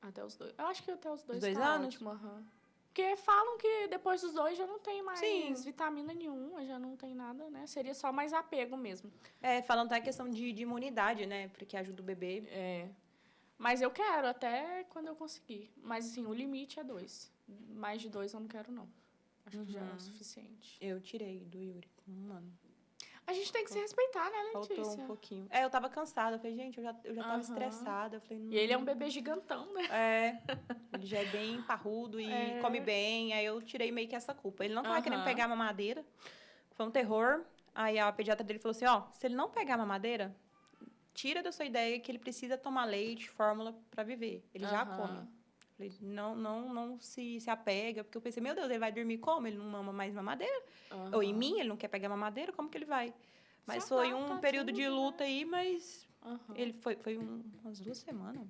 Até os 2. Eu acho que até os 2 Os 2 tá anos? ótimo, aham. Porque falam que depois dos 2 já não tem mais Sim. vitamina nenhuma, já não tem nada, né? Seria só mais apego mesmo. É, falando até a questão de imunidade, né? Porque ajuda o bebê. É. Mas eu quero até quando eu conseguir. Mas, assim, o limite é 2. Mais de 2 eu não quero, não. Acho que já é o suficiente. Eu tirei do Yuri com 1 ano. A gente tem que se respeitar, né, Letícia? Faltou um pouquinho. Eu tava cansada. Eu falei, gente, eu já tava Aham. estressada. Eu falei, E ele é um bebê gigantão, né? Ele já é bem parrudo e come bem. Aí eu tirei meio que essa culpa. Ele não tava Aham. querendo pegar a mamadeira. Foi um terror. Aí a pediatra dele falou assim, se ele não pegar a mamadeira, tira da sua ideia que ele precisa tomar leite, fórmula pra viver. Ele já Aham. come. Eu Falei, não se apega. Porque eu pensei, meu Deus, ele vai dormir como? Ele não mama mais mamadeira? Ou em mim, ele não quer pegar mamadeira? Como que ele vai? Mas Só foi um adapta período tudo, de luta né? aí, mas Aham. ele foi umas 2 semanas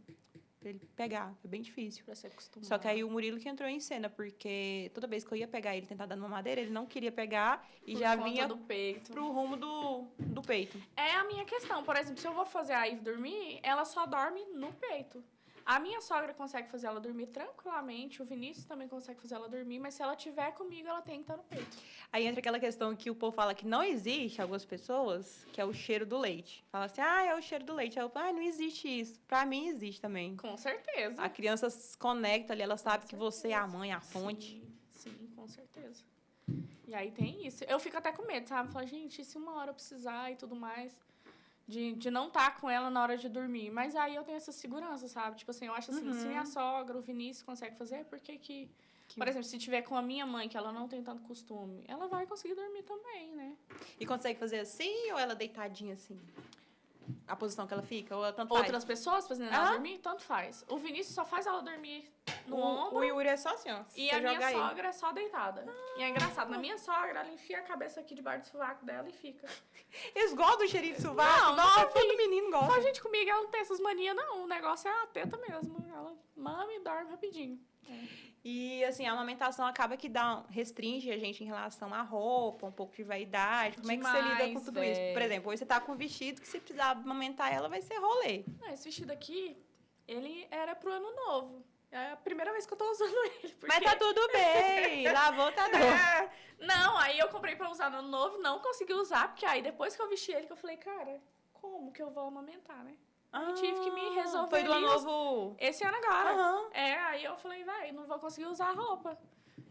pra ele pegar. Foi bem difícil. Pra se acostumar. Só que aí o Murilo que entrou em cena, porque toda vez que eu ia pegar ele, tentar dar mamadeira, ele não queria pegar e Por já conta vinha do peito. pro rumo do peito. É a minha questão. Por exemplo, se eu vou fazer a Ivy dormir, ela só dorme no peito. A minha sogra consegue fazer ela dormir tranquilamente, o Vinícius também consegue fazer ela dormir, mas se ela tiver comigo, ela tem que estar no peito. Aí entra aquela questão que o povo fala que não existe, algumas pessoas, que é o cheiro do leite. Fala assim, é o cheiro do leite. Aí eu falo, não existe isso. Pra mim existe também. Com certeza. A criança se conecta ali, ela sabe que você é a mãe, a fonte. Sim, com certeza. E aí tem isso. Eu fico até com medo, sabe? Falar, gente, e se uma hora eu precisar e tudo mais? De não estar com ela na hora de dormir. Mas aí eu tenho essa segurança, sabe? Tipo assim, eu acho assim, se minha sogra, o Vinícius, consegue fazer, por que... Por exemplo, se tiver com a minha mãe, que ela não tem tanto costume, ela vai conseguir dormir também, né? E consegue fazer assim ou ela deitadinha assim? A posição que ela fica? Ou ela tanto faz? Outras pessoas fazendo ela dormir, tanto faz. O Vinícius só faz ela dormir no ombro. O Yuri é só assim, ó. E a minha sogra é só deitada. E é engraçado, na minha sogra, ela enfia a cabeça aqui debaixo do sovaco dela e fica. Eles gostam do cheirinho de sovaco? Não, Nossa, nunca vi. todo menino Só gosta. gente comigo, ela não tem essas manias, não. O negócio é a teta mesmo. Ela mama e dorme rapidinho. E, assim, a amamentação acaba que restringe a gente em relação à roupa, um pouco de vaidade. Como é que você lida com Demais, tudo isso? Por exemplo, hoje você tá com um vestido que se precisar amamentar ela, vai ser rolê. Esse vestido aqui, ele era pro ano novo. É a primeira vez que eu tô usando ele. Porque... Mas tá tudo bem, lavou, tá dando. Não, aí eu comprei pra usar no ano novo, não consegui usar, porque aí depois que eu vesti ele, que eu falei, cara, como que eu vou amamentar, né? Eu tive que me resolver. Foi do ano novo. Esse ano agora. Aham. Aí eu falei, vai, não vou conseguir usar a roupa.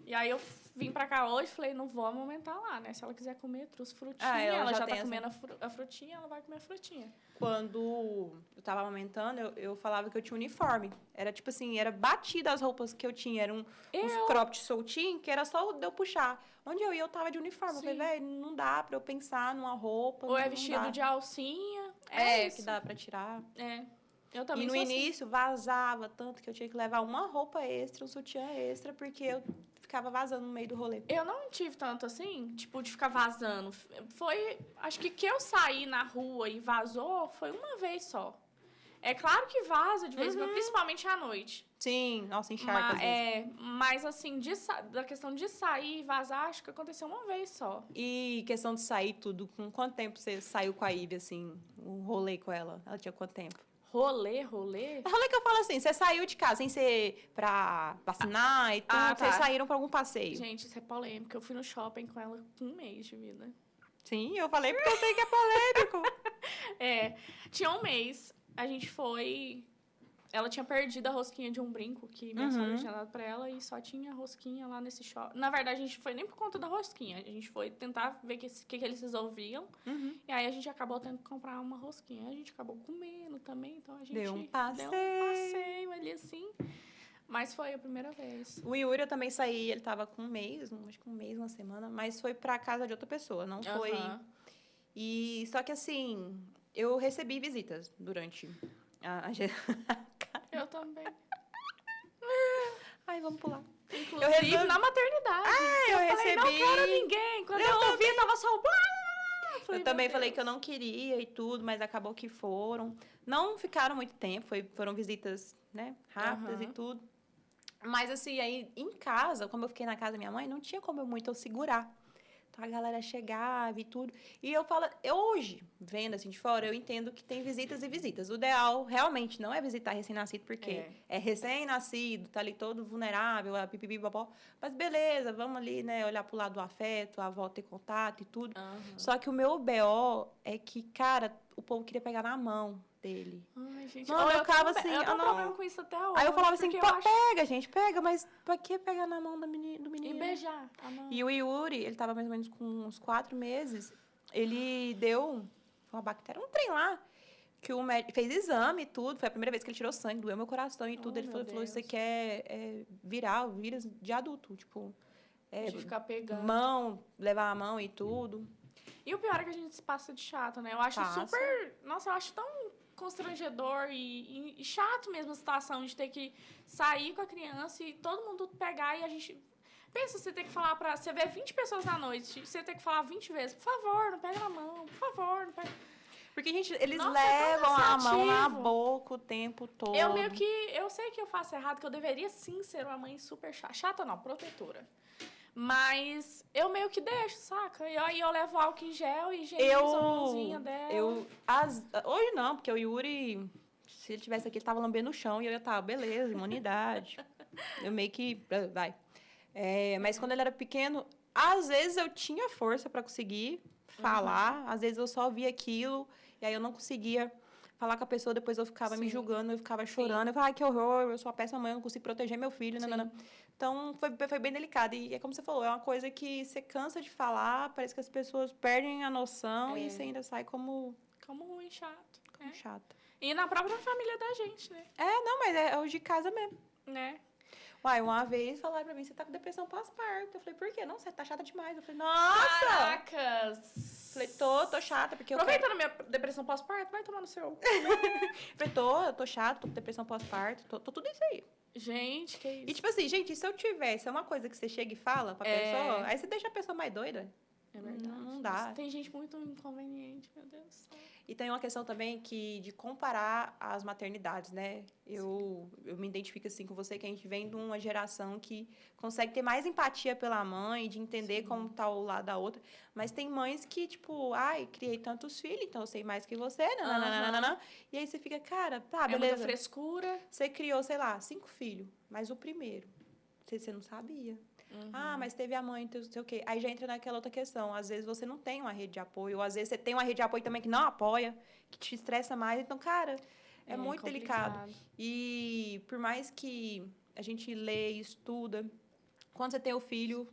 E aí eu vim pra cá hoje e falei, não vou amamentar lá, né? Se ela quiser comer, trouxe frutinha. Ela já tá tem comendo a frutinha, ela vai comer a frutinha. Quando eu tava amamentando, eu falava que eu tinha uniforme. Era tipo assim, era batida as roupas que eu tinha. Eram uns cropped soltinhos, que era só de eu puxar. Onde eu ia, eu tava de uniforme. Sim. Eu falei, velho, não dá pra eu pensar numa roupa. Ou é não vestido dá. de alcinha. Que isso. dá pra tirar. Eu também E no sou assim. início vazava tanto que eu tinha que levar uma roupa extra, um sutiã extra, porque eu ficava vazando no meio do rolê. Eu não tive tanto assim, tipo, de ficar vazando. Foi, acho que eu saí na rua e vazou foi uma vez só. É claro que vaza de vez em quando, principalmente à noite. Sim, nossa, encharca às vezes. Mas assim, da questão de sair e vazar, acho que aconteceu uma vez só. E questão de sair tudo, com quanto tempo você saiu com a Ivy, assim, um rolê com ela? Ela tinha quanto tempo? Rolê? Rolê que eu falo assim, você saiu de casa sem ser pra vacinar e tudo, tá. vocês saíram pra algum passeio? Gente, isso é polêmico. Eu fui no shopping com ela com um mês de vida. Sim, eu falei porque eu sei que é polêmico. Tinha um mês, a gente foi... Ela tinha perdido a rosquinha de um brinco que minha sogra tinha dado pra ela e só tinha rosquinha lá nesse shopping. Na verdade, a gente foi nem por conta da rosquinha. A gente foi tentar ver o que eles resolviam. E aí, a gente acabou tendo que comprar uma rosquinha. A gente acabou comendo também, então a gente... Deu um passeio. Deu um passeio ali, assim. Mas foi a primeira vez. O Yuri eu também saí, ele tava com um mês, acho que um mês, uma semana, mas foi pra casa de outra pessoa, não foi... E só que assim, eu recebi visitas durante a Eu também. Ai, vamos pular. Inclusive, na maternidade. Eu falei, recebi... não quero ninguém. Quando eu ouvi, tava só... Eu também falei que eu não queria e tudo, mas acabou que foram. Não ficaram muito tempo, foram visitas, né, rápidas e tudo. Mas, assim, aí em casa, como eu fiquei na casa da minha mãe, não tinha como muito eu segurar. Então, a galera chegava e tudo. E eu falo, hoje, vendo assim de fora, eu entendo que tem visitas e visitas. O ideal, realmente, não é visitar recém-nascido, porque é recém-nascido, tá ali todo vulnerável, a pipipi, babó. Mas beleza, vamos ali, né, olhar pro lado do afeto, a avó ter contato e tudo. Só que o meu BO é que, cara, o povo queria pegar na mão dele. Ai, gente. Não, eu ficava assim, eu tenho problema com isso até hoje. Aí eu falava assim, porque eu acho- pega, gente, pega, mas pra que pegar na mão do menino? E beijar a mão. E o Yuri, ele tava mais ou menos com uns 4 meses, ele deu uma bactéria, um trem lá, que o médico fez exame e tudo, foi a primeira vez que ele tirou sangue, doeu meu coração e tudo. Ele meu falou, isso Deus. aqui é viral, vírus de adulto, tipo, De ficar pegando. mão, levar a mão e tudo. E o pior é que a gente se passa de chata, né? Eu acho Passa. super... Nossa, eu acho tão constrangedor e chato mesmo a situação de ter que sair com a criança e todo mundo pegar e a gente... Pensa, você ter que falar pra... Você vê 20 pessoas na noite, você ter que falar 20 vezes, por favor, não pega na mão, por favor, não pega... Porque, gente, eles Nossa, levam a mão na cansativo. boca o tempo todo. Eu sei que eu faço errado, que eu deveria sim ser uma mãe super chata. Chata não, protetora. Mas eu meio que deixo, saca? E aí eu levo álcool em gel e higienizo a mãozinha dela. Hoje não, porque o Yuri, se ele tivesse aqui, ele tava lambendo o chão e eu ia estar, beleza, imunidade. Eu meio que, vai. Mas quando ele era pequeno, às vezes eu tinha força para conseguir falar, às vezes eu só via aquilo e aí eu não conseguia falar com a pessoa, depois eu ficava me julgando, eu ficava chorando, eu falava, ai, que horror, eu sou uma péssima mãe, eu não consigo proteger meu filho, não. Então, foi bem delicado. E é como você falou, é uma coisa que você cansa de falar, parece que as pessoas perdem a noção e você ainda sai como ruim, chato. chata. E na própria família da gente, né? Não, mas é os de casa mesmo. Né? Uai, uma vez falaram pra mim, você tá com depressão pós-parto. Eu falei, por quê? Não, você tá chata demais. Eu falei, nossa! Caracas! Falei, tô chata, porque Aproveitando a minha depressão pós-parto, vai tomar no seu. Falei, tô chata, tô com depressão pós-parto, tô tudo isso aí. Gente, que isso? E tipo assim, gente, se eu tivesse uma coisa que você chega e fala pra pessoa, aí você deixa a pessoa mais doida. É verdade. Não dá. Tem gente muito inconveniente, meu Deus do céu. E tem uma questão também de comparar as maternidades, né? Eu me identifico assim com você, que a gente vem de uma geração que consegue ter mais empatia pela mãe, de entender como tá o lado da outra. Mas tem mães que, tipo, ai, criei tantos filhos, então eu sei mais que você, nananana. E aí você fica, cara, tá, beleza. Muita frescura. Você criou, sei lá, 5 filhos, mas o primeiro, você não sabia. Mas teve a mãe, não sei o quê. Aí já entra naquela outra questão. Às vezes você não tem uma rede de apoio, ou às vezes você tem uma rede de apoio também que não apoia, que te estressa mais. Então, cara, é muito complicado. delicado. E por mais que a gente lê e estuda, quando você tem o filho,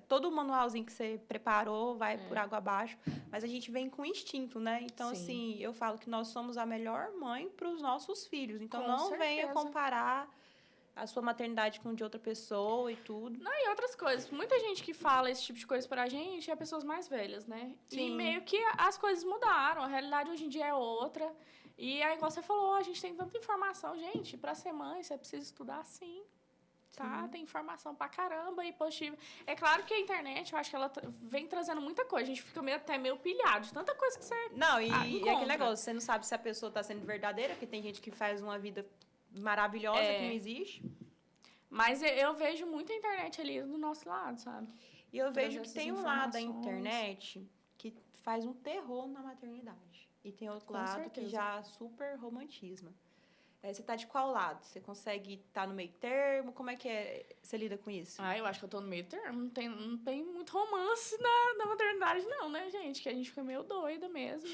todo o manualzinho que você preparou vai por água abaixo, mas a gente vem com instinto, né? Então, assim, eu falo que nós somos a melhor mãe para os nossos filhos. Então, não venha comparar a sua maternidade com de outra pessoa e tudo. Não, e outras coisas. Muita gente que fala esse tipo de coisa pra gente é pessoas mais velhas, né? Sim. E meio que as coisas mudaram. A realidade hoje em dia é outra. E aí, igual você falou, a gente tem tanta informação. Gente, pra ser mãe, você precisa estudar sim. Tá? Tem informação pra caramba e positiva. É claro que a internet, eu acho que ela vem trazendo muita coisa. A gente fica até meio pilhado de tanta coisa que você Não, e encontra. aquele negócio, você não sabe se a pessoa tá sendo verdadeira, porque tem gente que faz uma vida maravilhosa que não existe. Mas eu vejo muita internet ali do nosso lado, sabe? E eu vejo que essas tem um lado da informações. internet que faz um terror na maternidade. E tem outro Com lado certeza. que já super romantismo. Você tá de qual lado? Você consegue estar no meio termo? Como é que você lida com isso? Eu acho que eu tô no meio termo. Não tem muito romance na maternidade, não, né, gente? Que a gente fica meio doida mesmo.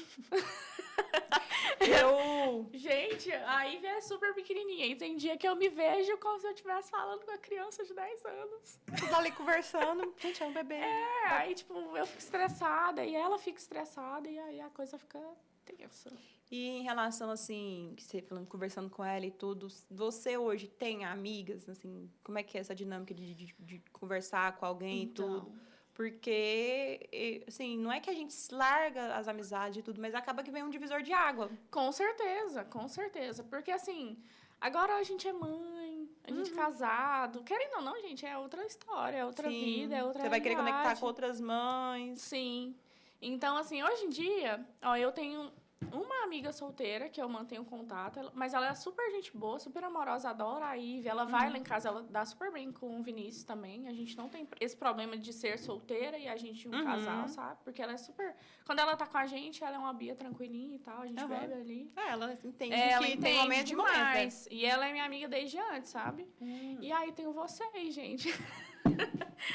Gente, a Ivy é super pequenininha. E tem dia que eu me vejo como se eu estivesse falando com a criança de 10 anos. Você tá ali conversando. Gente, é um bebê. Aí, tipo, eu fico estressada e ela fica estressada e aí a coisa fica tensa. E em relação, assim, que você falando, conversando com ela e tudo, você hoje tem amigas, assim, como é que é essa dinâmica de conversar com alguém e tudo? Porque, assim, não é que a gente larga as amizades e tudo, mas acaba que vem um divisor de água. Com certeza, com certeza. Porque, assim, agora a gente é mãe, a gente é casado. Querendo ou não, gente, é outra história, é outra vida, é outra Você vai querer realidade. conectar com outras mães. Sim. Então, assim, hoje em dia, eu tenho uma amiga solteira que eu mantenho contato, mas ela é super gente boa, super amorosa, adora a Ivy. Ela vai lá em casa, ela dá super bem com o Vinícius também. A gente não tem esse problema de ser solteira e a gente um casal, sabe? Porque ela é super... Quando ela tá com a gente, ela é uma Bia tranquilinha e tal, a gente bebe ali. Ela entende Ela que entende tem momento demais. E ela é minha amiga desde antes, sabe? E aí tem vocês, gente.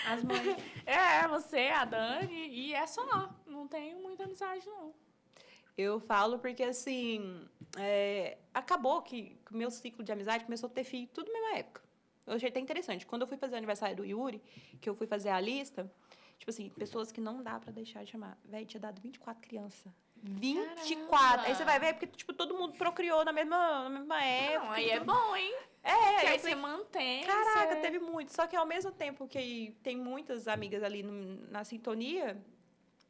As mães. Você, a Dani, e é só. Não tenho muita amizade, não. Eu falo porque, assim, acabou que o meu ciclo de amizade começou a ter filho tudo na mesma época. Eu achei até interessante. Quando eu fui fazer o aniversário do Yuri, que eu fui fazer a lista, tipo assim, pessoas que não dá pra deixar de chamar. Véi, tinha dado 24 crianças. 24! Caramba. Aí você vai ver, porque, tipo, todo mundo procriou na mesma época. Não, aí é bom, hein? Que aí aí eu falei, você mantém. caraca, teve muito. Só que ao mesmo tempo que tem muitas amigas ali na sintonia,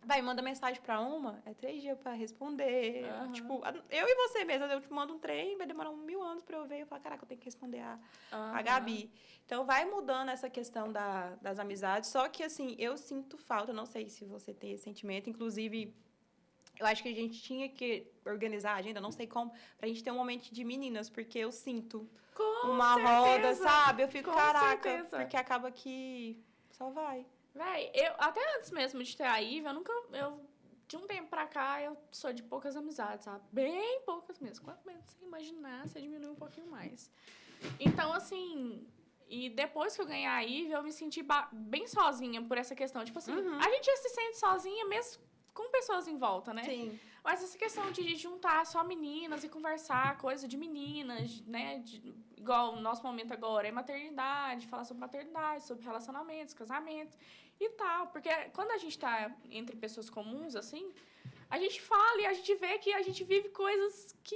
Vai, manda mensagem pra uma, é 3 dias pra responder. Aham. Tipo, eu e você mesmo, eu te mando um trem, vai demorar 1000 anos pra eu ver. Eu falo, caraca, eu tenho que responder a Aham. Gabi. Então, vai mudando essa questão das amizades. Só que, assim, eu sinto falta, não sei se você tem esse sentimento. Inclusive, eu acho que a gente tinha que organizar a agenda, não sei como, pra gente ter um momento de meninas, porque eu sinto Com uma certeza. roda, sabe? Eu fico, Com caraca, certeza. porque acaba que só vai. Véi, eu até antes mesmo de ter a Iva, de um tempo pra cá, eu sou de poucas amizades, sabe? Bem poucas mesmo. Quanto menos você imaginar, você diminui um pouquinho mais. Então, assim, e depois que eu ganhei a Iva, eu me senti bem sozinha por essa questão. Tipo assim, a gente já se sente sozinha mesmo com pessoas em volta, né? Sim. Mas essa questão de juntar só meninas e conversar, coisa de meninas, né? Igual o nosso momento agora é maternidade, falar sobre maternidade, sobre relacionamentos, casamentos e tal. Porque quando a gente tá entre pessoas comuns, assim, a gente fala e a gente vê que a gente vive coisas que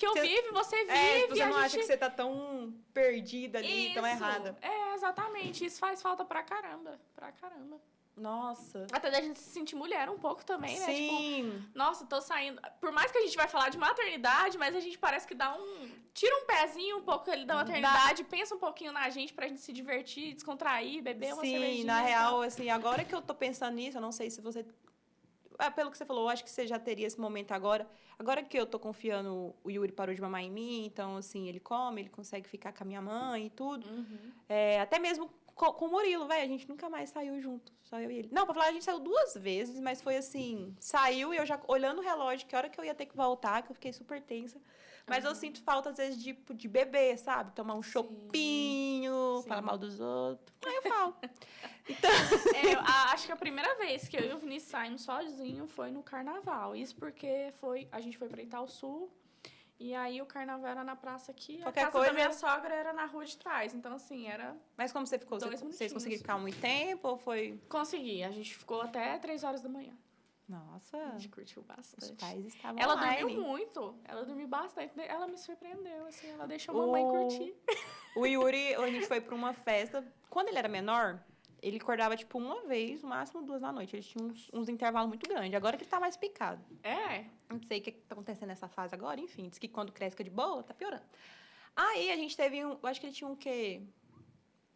eu vivo, você vive. Você não acha que você tá tão perdida ali, tão errada. É, exatamente. Isso faz falta pra caramba. Pra caramba. Nossa. Até da gente se sentir mulher um pouco também, né? Sim. Tipo, nossa, tô saindo. Por mais que a gente vai falar de maternidade, mas a gente parece que tira um pezinho um pouco ali da maternidade, pensa um pouquinho na gente pra gente se divertir, descontrair, beber uma cervejinha. Sim, na real, assim, agora que eu tô pensando nisso, eu não sei se você... pelo que você falou, eu acho que você já teria esse momento agora. Agora que eu tô confiando, o Yuri parou de mamar em mim, então, assim, ele come, ele consegue ficar com a minha mãe e tudo. Uhum. Até mesmo com o Murilo, velho, a gente nunca mais saiu junto, só eu e ele. Não, pra falar, a gente saiu 2 vezes, mas foi assim, saiu e eu já olhando o relógio, que hora que eu ia ter que voltar, que eu fiquei super tensa. Mas eu sinto falta, às vezes, de beber, sabe? Tomar um chopinho, falar mal dos outros. Aí eu falo. Então... acho que a primeira vez que eu e o Vinícius saímos sozinho foi no carnaval. Isso porque a gente foi pra Itaúsul. E aí o carnaval era na praça aqui, Qualquer a casa coisa... da minha sogra era na rua de trás. Então, assim, era... Mas como você ficou? Vocês conseguiram ficar muito tempo ou foi... Consegui. A gente ficou até 3 horas da manhã. Nossa. A gente curtiu bastante. Os pais estavam Ela online. dormiu muito. Ela dormiu bastante. Ela me surpreendeu, assim. Ela deixou a mamãe curtir. O Yuri, a gente foi pra uma festa. Quando ele era menor, ele acordava, tipo, uma vez, no máximo 2 da noite. Ele tinha uns intervalos muito grandes. Agora que ele tá mais picado. É. Não sei o que tá acontecendo nessa fase agora. Enfim, diz que quando cresce fica de boa, tá piorando. Aí, a gente teve eu acho que ele tinha um quê?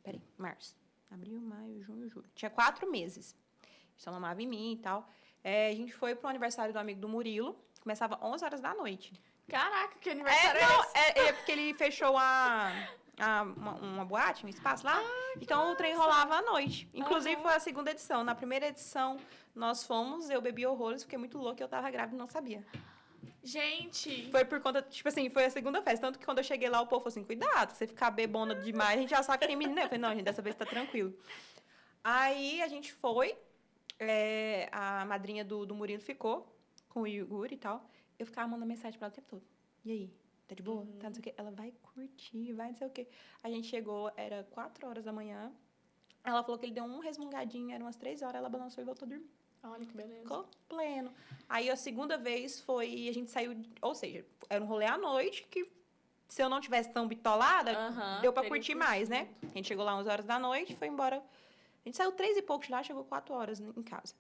Peraí, março. Abril, maio, junho, julho. Tinha 4 meses. Só mamava em mim e tal. A gente foi pro aniversário do amigo do Murilo. Começava 11 horas da noite. Caraca, que aniversário é esse? É porque ele fechou uma boate, um espaço lá. Então, o trem rolava à noite. Inclusive, foi a 2ª edição. Na primeira edição, nós fomos, eu bebi horrores, fiquei muito louca, eu tava grávida e não sabia. Gente! Foi por conta, tipo assim, foi a 2ª festa. Tanto que quando eu cheguei lá, o povo falou assim, cuidado, se você ficar bebona demais, a gente já sabe que tem menina. Eu falei, não, gente, dessa vez tá tranquilo. Aí, a gente foi, a madrinha do Murilo ficou com o Yuri e tal. Eu ficava mandando mensagem pra ela o tempo todo. E aí? Tá de boa? Tá não sei o quê. Ela vai curtir, vai não sei o quê. A gente chegou, era 4 horas da manhã. Ela falou que ele deu um resmungadinho, eram umas 3 horas, ela balançou e voltou a dormir. Olha que beleza. Ficou pleno. Aí a 2ª vez foi, a gente saiu, ou seja, era um rolê à noite que se eu não tivesse tão bitolada, deu pra curtir mais, né? A gente chegou lá 11 horas da noite, foi embora. A gente saiu 3 e pouco de lá, chegou 4 horas em casa.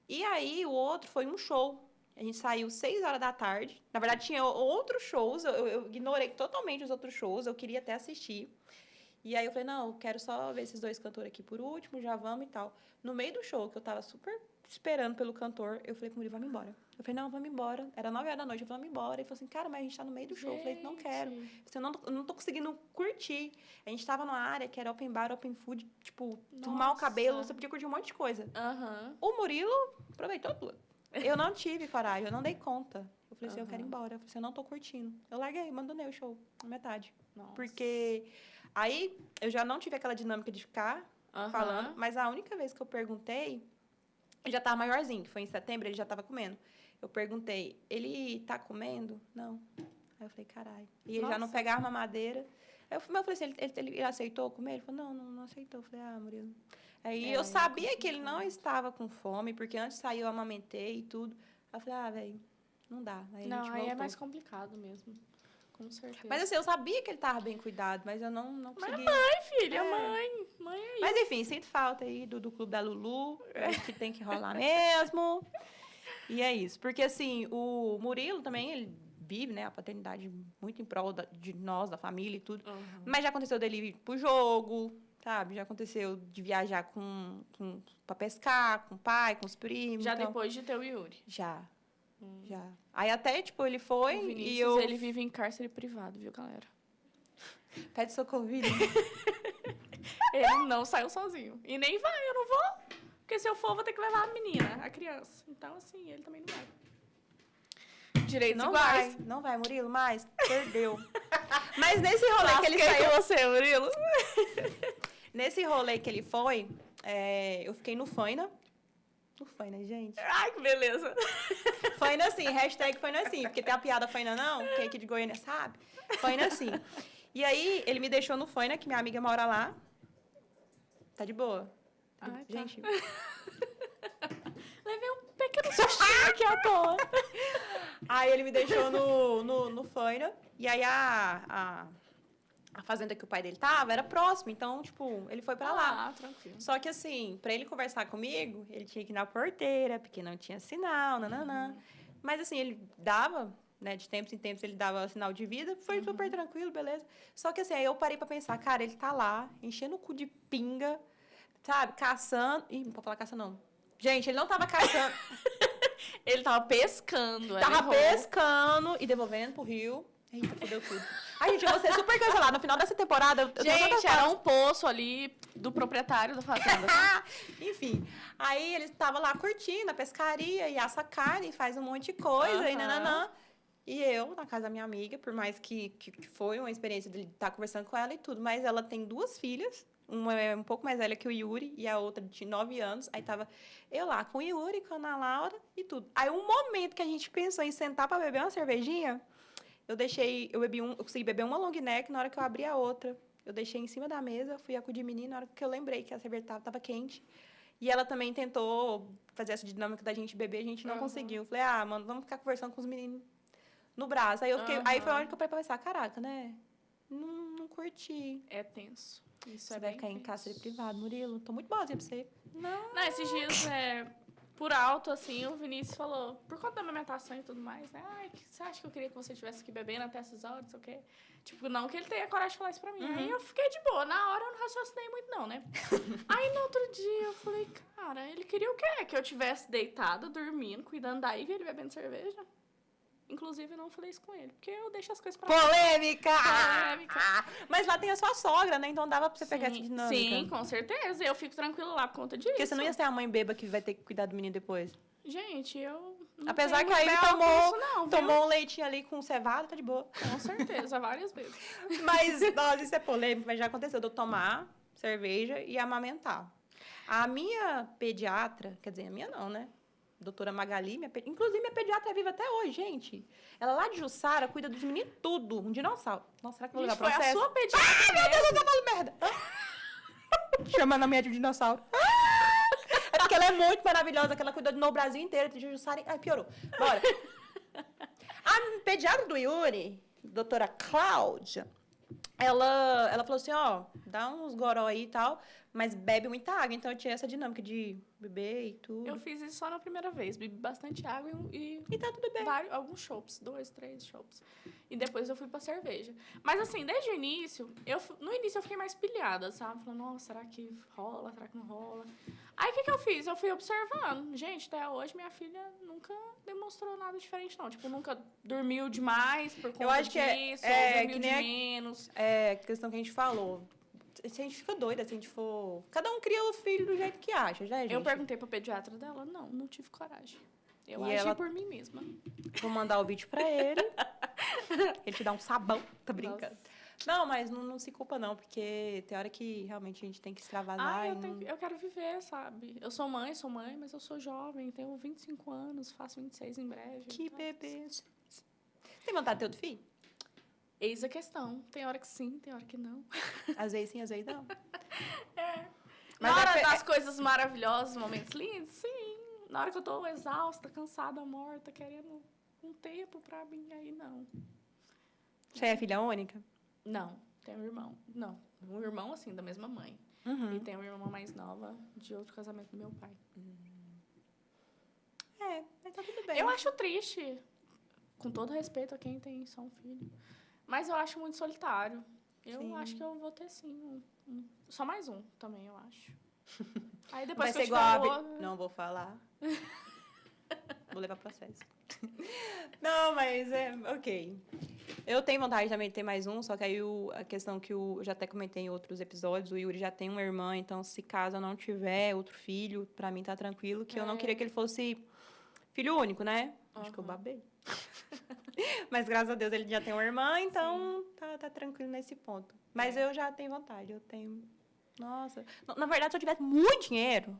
E aí o outro foi um show. A gente saiu 6 horas da tarde. Na verdade, tinha outros shows. Eu ignorei totalmente os outros shows. Eu queria até assistir. E aí eu falei, não, eu quero só ver esses 2 cantores aqui por último, já vamos e tal. No meio do show, que eu tava super esperando pelo cantor, eu falei com o Murilo, vamos embora. Eu falei, não, vamos embora. Era 9 horas da noite, eu falei, vamos embora. Ele falou assim, cara, mas a gente tá no meio do show. Eu falei, não quero. Eu falei, eu não tô conseguindo curtir. A gente tava numa área que era open bar, open food, tipo, arrumar o cabelo, você podia curtir um monte de coisa. O Murilo aproveitou tudo. Eu não tive coragem, eu não dei conta. Eu falei assim, eu quero ir embora. Eu falei assim, eu não tô curtindo. Eu larguei, abandonei o show na metade. Nossa. Porque aí eu já não tive aquela dinâmica de ficar falando, mas a única vez que eu perguntei, ele já tava maiorzinho, que foi em setembro, ele já tava comendo. Eu perguntei, ele tá comendo? Não. Aí eu falei, caralho. E ele já não pegava mamadeira. Aí eu falei assim, ele aceitou comer? Ele falou, não aceitou. Eu falei, Murilo. Aí eu sabia que ele não estava com fome, porque antes saiu, eu amamentei e tudo. Aí eu falei, velho, não dá. Aí a gente Não, aí voltou. é mais complicado mesmo. com certeza. Mas assim, eu sabia que ele tava bem cuidado, mas eu não consegui. Mãe, filha, É. mãe é isso. Mas enfim, sinto falta aí do clube da Lulu. Acho que tem que rolar mesmo. E é isso. Porque assim, o Murilo também, ele vive, né, a paternidade muito em prol de nós, da família e tudo. Uhum. Mas já aconteceu dele ir pro jogo, sabe? Já aconteceu de viajar pra pescar, com o pai, com os primos. Já então... depois de ter o Yuri. Já. Já. Aí até, tipo, ele foi O Vinícius, e eu... ele vive em cárcere privado, viu, galera? Pede socorro, Vinícius. Ele não saiu sozinho. E nem vai, eu não vou. Porque se eu for, eu vou ter que levar a menina, a criança. Então, assim, ele também não vai. Direitos Não iguais. vai, não vai, Murilo, mas perdeu. Mas nesse rolê que ele saiu... com você, Murilo. Nesse rolê que ele foi, eu fiquei no Faina. No Faina, gente. Ai, que beleza. Faina assim, hashtag Faina assim. Porque tem a piada Faina não, quem aqui de Goiânia sabe. Faina assim. E aí, ele me deixou no Faina, que minha amiga mora lá. Tá de boa? Tá de... Ai, tá. Gente... Levei um pequeno sustinho aqui à toa. Aí ele me deixou no Faina. E aí a fazenda que o pai dele tava era próximo. Então, tipo, ele foi pra lá. Ah, tranquilo. Só que assim, pra ele conversar comigo, ele tinha que ir na porteira, porque não tinha sinal, nananã. Mas assim, ele dava, né, de tempos em tempos ele dava sinal de vida, foi super tranquilo, beleza. Só que assim, aí eu parei pra pensar, cara, ele tá lá, enchendo o cu de pinga, sabe, caçando... Ih, não pode falar caça não. Gente, ele não tava caçando... Ele tava pescando. Tava pescando e devolvendo pro rio. Eita, fodeu tudo. Ai, gente, eu vou ser super cancelada. No final dessa temporada... Gente, era um poço ali do proprietário da fazenda. Tá? Enfim, aí ele estava lá curtindo a pescaria e assa carne, e faz um monte de coisa e nananã. E eu, na casa da minha amiga, por mais que foi uma experiência de estar conversando com ela e tudo, mas ela tem 2 filhas. Uma é um pouco mais velha que o Yuri e a outra de 9 anos. Aí tava eu lá com o Yuri, com a Ana Laura e tudo. Aí um momento que a gente pensou em sentar para beber uma cervejinha, eu consegui beber uma long neck na hora que eu abri a outra. Eu deixei em cima da mesa, fui acudir menina na hora que eu lembrei que a cerveja tava quente. E ela também tentou fazer essa dinâmica da gente beber, a gente não conseguiu. Eu falei, mano, vamos ficar conversando com os meninos no braço. Aí eu fiquei, aí foi a hora que eu parei pra pensar, caraca, né? Não curti. É tenso. Isso Você é vai bem ficar em tenso. cárcere privado, Murilo. Tô muito boazinha pra você. Não, esses dias, por alto, assim, o Vinícius falou, por conta da amamentação e tudo mais, né? Ai, você acha que eu queria que você estivesse aqui bebendo até essas horas, não sei o quê? Tipo, não que ele tenha coragem de falar isso pra mim. Aí eu fiquei de boa. Na hora eu não raciocinei muito, não, né? Aí no outro dia eu falei, cara, ele queria o quê? Que eu tivesse deitada, dormindo, cuidando da Ivy e ele bebendo cerveja? Inclusive, eu não falei isso com ele, porque eu deixo as coisas pra lá. Polêmica! Polêmica. Mas lá tem a sua sogra, né? Então dava pra você pegar essa dinâmica. Sim, com certeza. Eu fico tranquila lá por conta disso. Porque você não ia ser a mãe beba que vai ter que cuidar do menino depois. Gente, eu não Apesar tenho que aí muito bel com isso, não, viu? tomou um leitinho ali com cevada, tá de boa. Com certeza, várias vezes. Mas, nossa, isso é polêmico, mas já aconteceu de eu tomar cerveja e amamentar. A minha pediatra, quer dizer, a minha não, né? Doutora Magali, inclusive minha pediatra é viva até hoje, gente. Ela lá de Jussara cuida dos meninos tudo. Um dinossauro. Nossa, será que eu vou Gente, ligar foi processo? a sua pediatra Meu mesmo. Deus, eu tô falando merda. Chamando a minha de dinossauro. É porque ela é muito maravilhosa, que ela cuida no Brasil inteiro, de Jussara. Ai, piorou. Bora. A pediatra do Yuri, doutora Cláudia, ela falou assim, ó, dá uns goró aí e tal, mas bebe muita água. Então eu tinha essa dinâmica de beber e tudo. Eu fiz isso só na primeira vez. Bebi bastante água e E tá tudo bem. alguns chopps, 2, 3 chopps. E depois eu fui pra cerveja. Mas assim, desde o início, no início eu fiquei mais pilhada, sabe? Falando, nossa, será que rola? Será que não rola? Aí o que eu fiz? Eu fui observando. Gente, até hoje minha filha nunca demonstrou nada diferente, não. Tipo, nunca dormiu demais por conta acho que disso, é ou dormiu que de nem menos. É, questão que a gente falou. Se a gente fica doida, se a gente for... Cada um cria o filho do jeito que acha, né, gente? Eu perguntei pra pediatra dela, não tive coragem. Eu E agi ela- por mim mesma. Vou mandar o vídeo pra ele. Ele te dá um sabão. Tô brincando. Não, mas não se culpa, não. Porque tem hora que realmente a gente tem que extravasar. Eu quero viver, sabe? Eu sou mãe, mas eu sou jovem, tenho 25 anos, faço 26 em breve. Que então, bebê. Tem vontade de ter outro filho? Eis a questão. Tem hora que sim, tem hora que não. Às vezes sim, às vezes não. Na hora das coisas maravilhosas, momentos lindos, sim. Na hora que eu tô exausta, cansada, morta, querendo um tempo pra mim, aí não. Você é filha única? Não, tenho um irmão. Não, um irmão, assim, da mesma mãe. Uhum. E tem uma irmã mais nova de outro casamento do meu pai. Mas tá tudo bem. Eu acho triste, com todo respeito a quem tem só um filho. Mas eu acho muito solitário. Eu Sim. acho que eu vou ter, sim, só mais um também, eu acho. Aí depois Vai que ser eu igual tiver a... outro... Não vou falar. Vou levar processo. Não, mas ok. Eu tenho vontade também de ter mais um, só que aí a questão que eu já até comentei em outros episódios, o Yuri já tem uma irmã, então se caso eu não tiver outro filho, pra mim tá tranquilo, que eu não queria que ele fosse filho único, né? Acho que eu babei. Mas graças a Deus ele já tem uma irmã, então tá tranquilo nesse ponto. Mas eu já tenho vontade, eu tenho... Nossa. Na verdade, se eu tivesse muito dinheiro,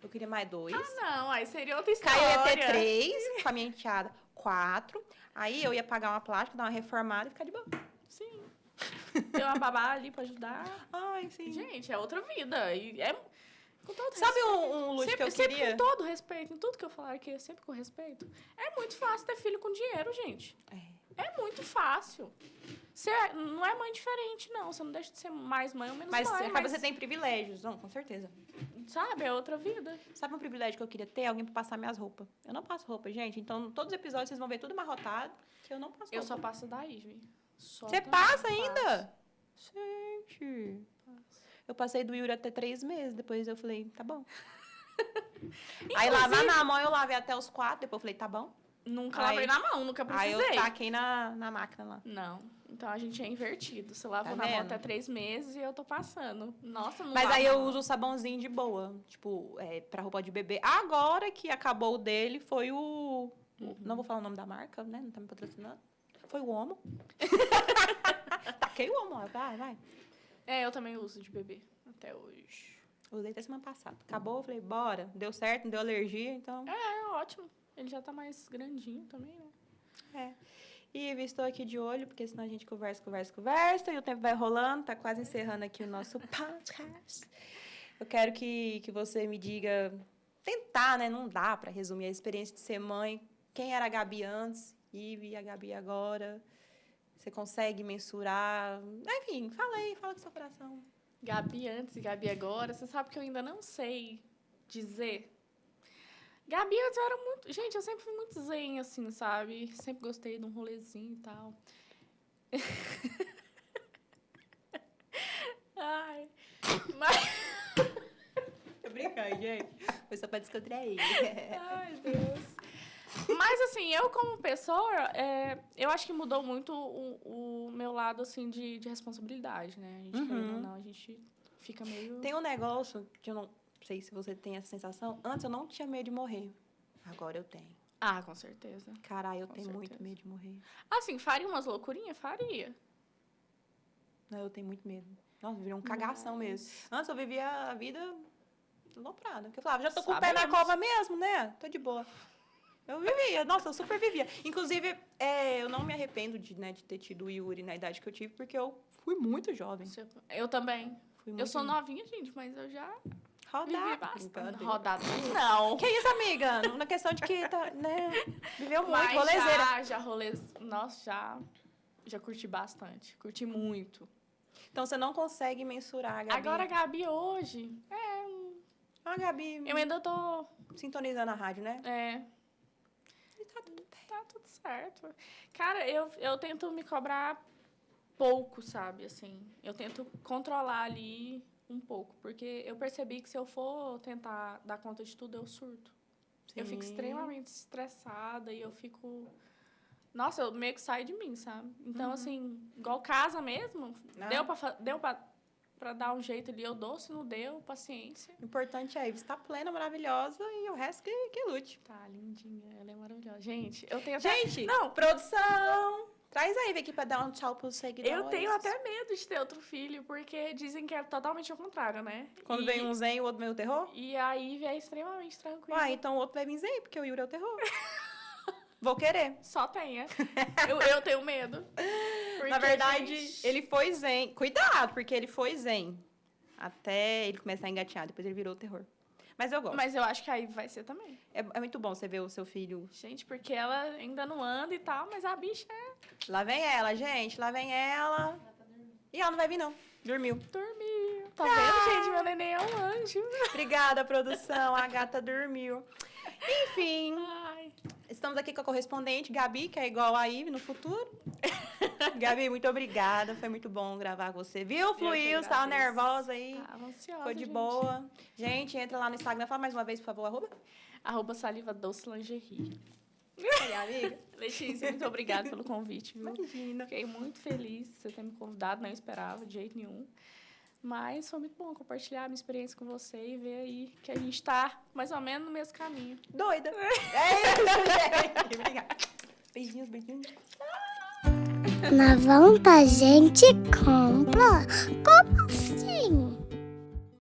eu queria mais 2. Ah, não, aí seria outra história. Aí eu ia ter 3, com a minha enteada, 4. Aí eu ia pagar uma plástica, dar uma reformada e ficar de boa. Sim. Tem uma babá ali pra ajudar. Ai, sim. Gente, é outra vida. E é com todo Sabe respeito. um luxo que eu Sempre queria? com todo respeito, em tudo que eu falar aqui, sempre com respeito. É muito fácil ter filho com dinheiro, gente. É muito fácil. Você não é mãe diferente, não. Você não deixa de ser mais mãe ou menos Mas mãe. acaba você tem privilégios. Não, com certeza. Sabe, é outra vida. Sabe um privilégio que eu queria ter? Alguém pra passar minhas roupas. Eu não passo roupa, gente. Então, todos os episódios vocês vão ver tudo amarrotado, que eu não passo roupa. Eu só passo da Ivy. Você passa ainda? Gente. Eu passei do Yuri até 3 meses. Depois eu falei, tá bom. Aí lavar na mão eu lavei até os 4. Depois eu falei, tá bom. Nunca Aí- lavei na mão, nunca Aí precisei. eu taquei na máquina lá. Não. Então a gente é invertido. Você lavou Tá na mão vendo? até 3 meses e eu tô passando. Nossa, não Mas lavo aí eu não. uso o sabãozinho de boa. Tipo, pra roupa de bebê. Agora que acabou o dele, foi o... Não vou falar o nome da marca, né? Não tá me patrocinando. Foi o Omo. Taquei o Omo. Vai. É, eu também uso de bebê. Até hoje. Usei até semana passada. Acabou, eu falei, bora. Deu certo, não deu alergia, então... É ótimo. Ele já tá mais grandinho também, né? É. E estou aqui de olho, porque senão a gente conversa, e o tempo vai rolando, tá quase encerrando aqui o nosso podcast. Eu quero que você me diga, tentar, né? Não dá para resumir a experiência de ser mãe. Quem era a Gabi antes, Ivy, e a Gabi agora? Você consegue mensurar? Enfim, fala com seu coração. Gabi antes e Gabi agora. Você sabe que eu ainda não sei dizer. Gabi antes eu era muito... Gente, eu sempre fui muito zen, assim, sabe? Sempre gostei de um rolezinho e tal. Ai. Mas... Tô brincando, gente. Foi só pra descontrair. Ai, Deus. Mas, assim, eu como pessoa, eu acho que mudou muito o meu lado, assim, de responsabilidade, né? A gente, querendo ou não, a gente fica meio... Tem um negócio que eu não sei se você tem essa sensação. Antes eu não tinha medo de morrer. Agora eu tenho. Ah, com certeza. Caralho, eu Com tenho certeza. muito medo de morrer. Assim, faria umas loucurinhas? Faria. Não, eu tenho muito medo. Nossa, virou um cagação mesmo. Antes eu vivia a vida aloprada. Porque eu falava, já tô com o pé na Sabemos. cova mesmo, né? Tô de boa. Eu vivia, nossa, eu super vivia. Inclusive, eu não me arrependo de ter tido o Yuri na idade que eu tive, porque eu fui muito jovem. Eu também. Fui muito Eu sou jovem. novinha, gente, mas eu já vivi Rodada. bastante. Rodada. Não. Que isso, amiga? Na questão de que, né? Viveu muito, Mas rolezeira. já Nossa, já curti bastante. Curti muito. Então, você não consegue mensurar, a Gabi. Agora, a Gabi, hoje... A Gabi Eu ainda tô... sintonizando a rádio, né? E tá tudo bem. Tá tudo certo. Cara, eu tento me cobrar pouco, sabe? Assim, eu tento controlar ali um pouco. Porque eu percebi que se eu for tentar dar conta de tudo, eu surto. Eu fico Sim. extremamente estressada e eu fico... Nossa, eu meio que saio de mim, sabe? Então, assim, igual casa mesmo, Ah. deu pra dar um jeito ali, eu dou. Se não deu, paciência. O importante é você tá plena, maravilhosa e o resto que lute. Tá, lindinha. Ela é maravilhosa. Gente, eu tenho até... Gente, Não, produção! Traz aí, vem aqui pra dar um tchau pros seguidores. eu tenho até medo de ter outro filho, porque dizem que é totalmente ao contrário, né? Quando vem um zen e o outro vem o terror? E a Ivy é extremamente tranquila. Uai, então o outro vai vir zen, porque o Yuri é o terror. Vou querer. Só tenha. Eu tenho medo. Porque, Na verdade, gente, ele foi zen. Cuidado, porque ele foi zen. Até ele começar a engatinhar, depois ele virou o terror. Mas eu gosto. Mas eu acho que aí vai ser também. É muito bom você ver o seu filho. Gente, porque ela ainda não anda e tal, mas a bicha Lá vem ela, gente. Lá vem ela. E ela não vai vir, não. Dormiu. dormiu. Tá vendo, gente? Meu neném é um anjo. Obrigada, produção. A gata dormiu. Enfim, Ai. estamos aqui com a correspondente, Gabi, que é igual a Ive no futuro. Gabi, muito obrigada. Foi muito bom gravar com você. Viu? Fluiu, você tava agradeço. nervosa aí. Tava ansiosa, Ficou de gente. boa. Gente, entra lá no Instagram. Fala mais uma vez, por favor, arroba. @saliva doce lingerie. Aí, amiga. Letícia, muito obrigada pelo convite, viu? Imagina. Fiquei muito feliz de você ter me convidado, não esperava de jeito nenhum. Mas foi muito bom compartilhar a minha experiência com você e ver aí que a gente tá mais ou menos no mesmo caminho. Doida. É isso, gente. Obrigada. Beijinhos, beijinhos. Na volta a gente compra. Como assim?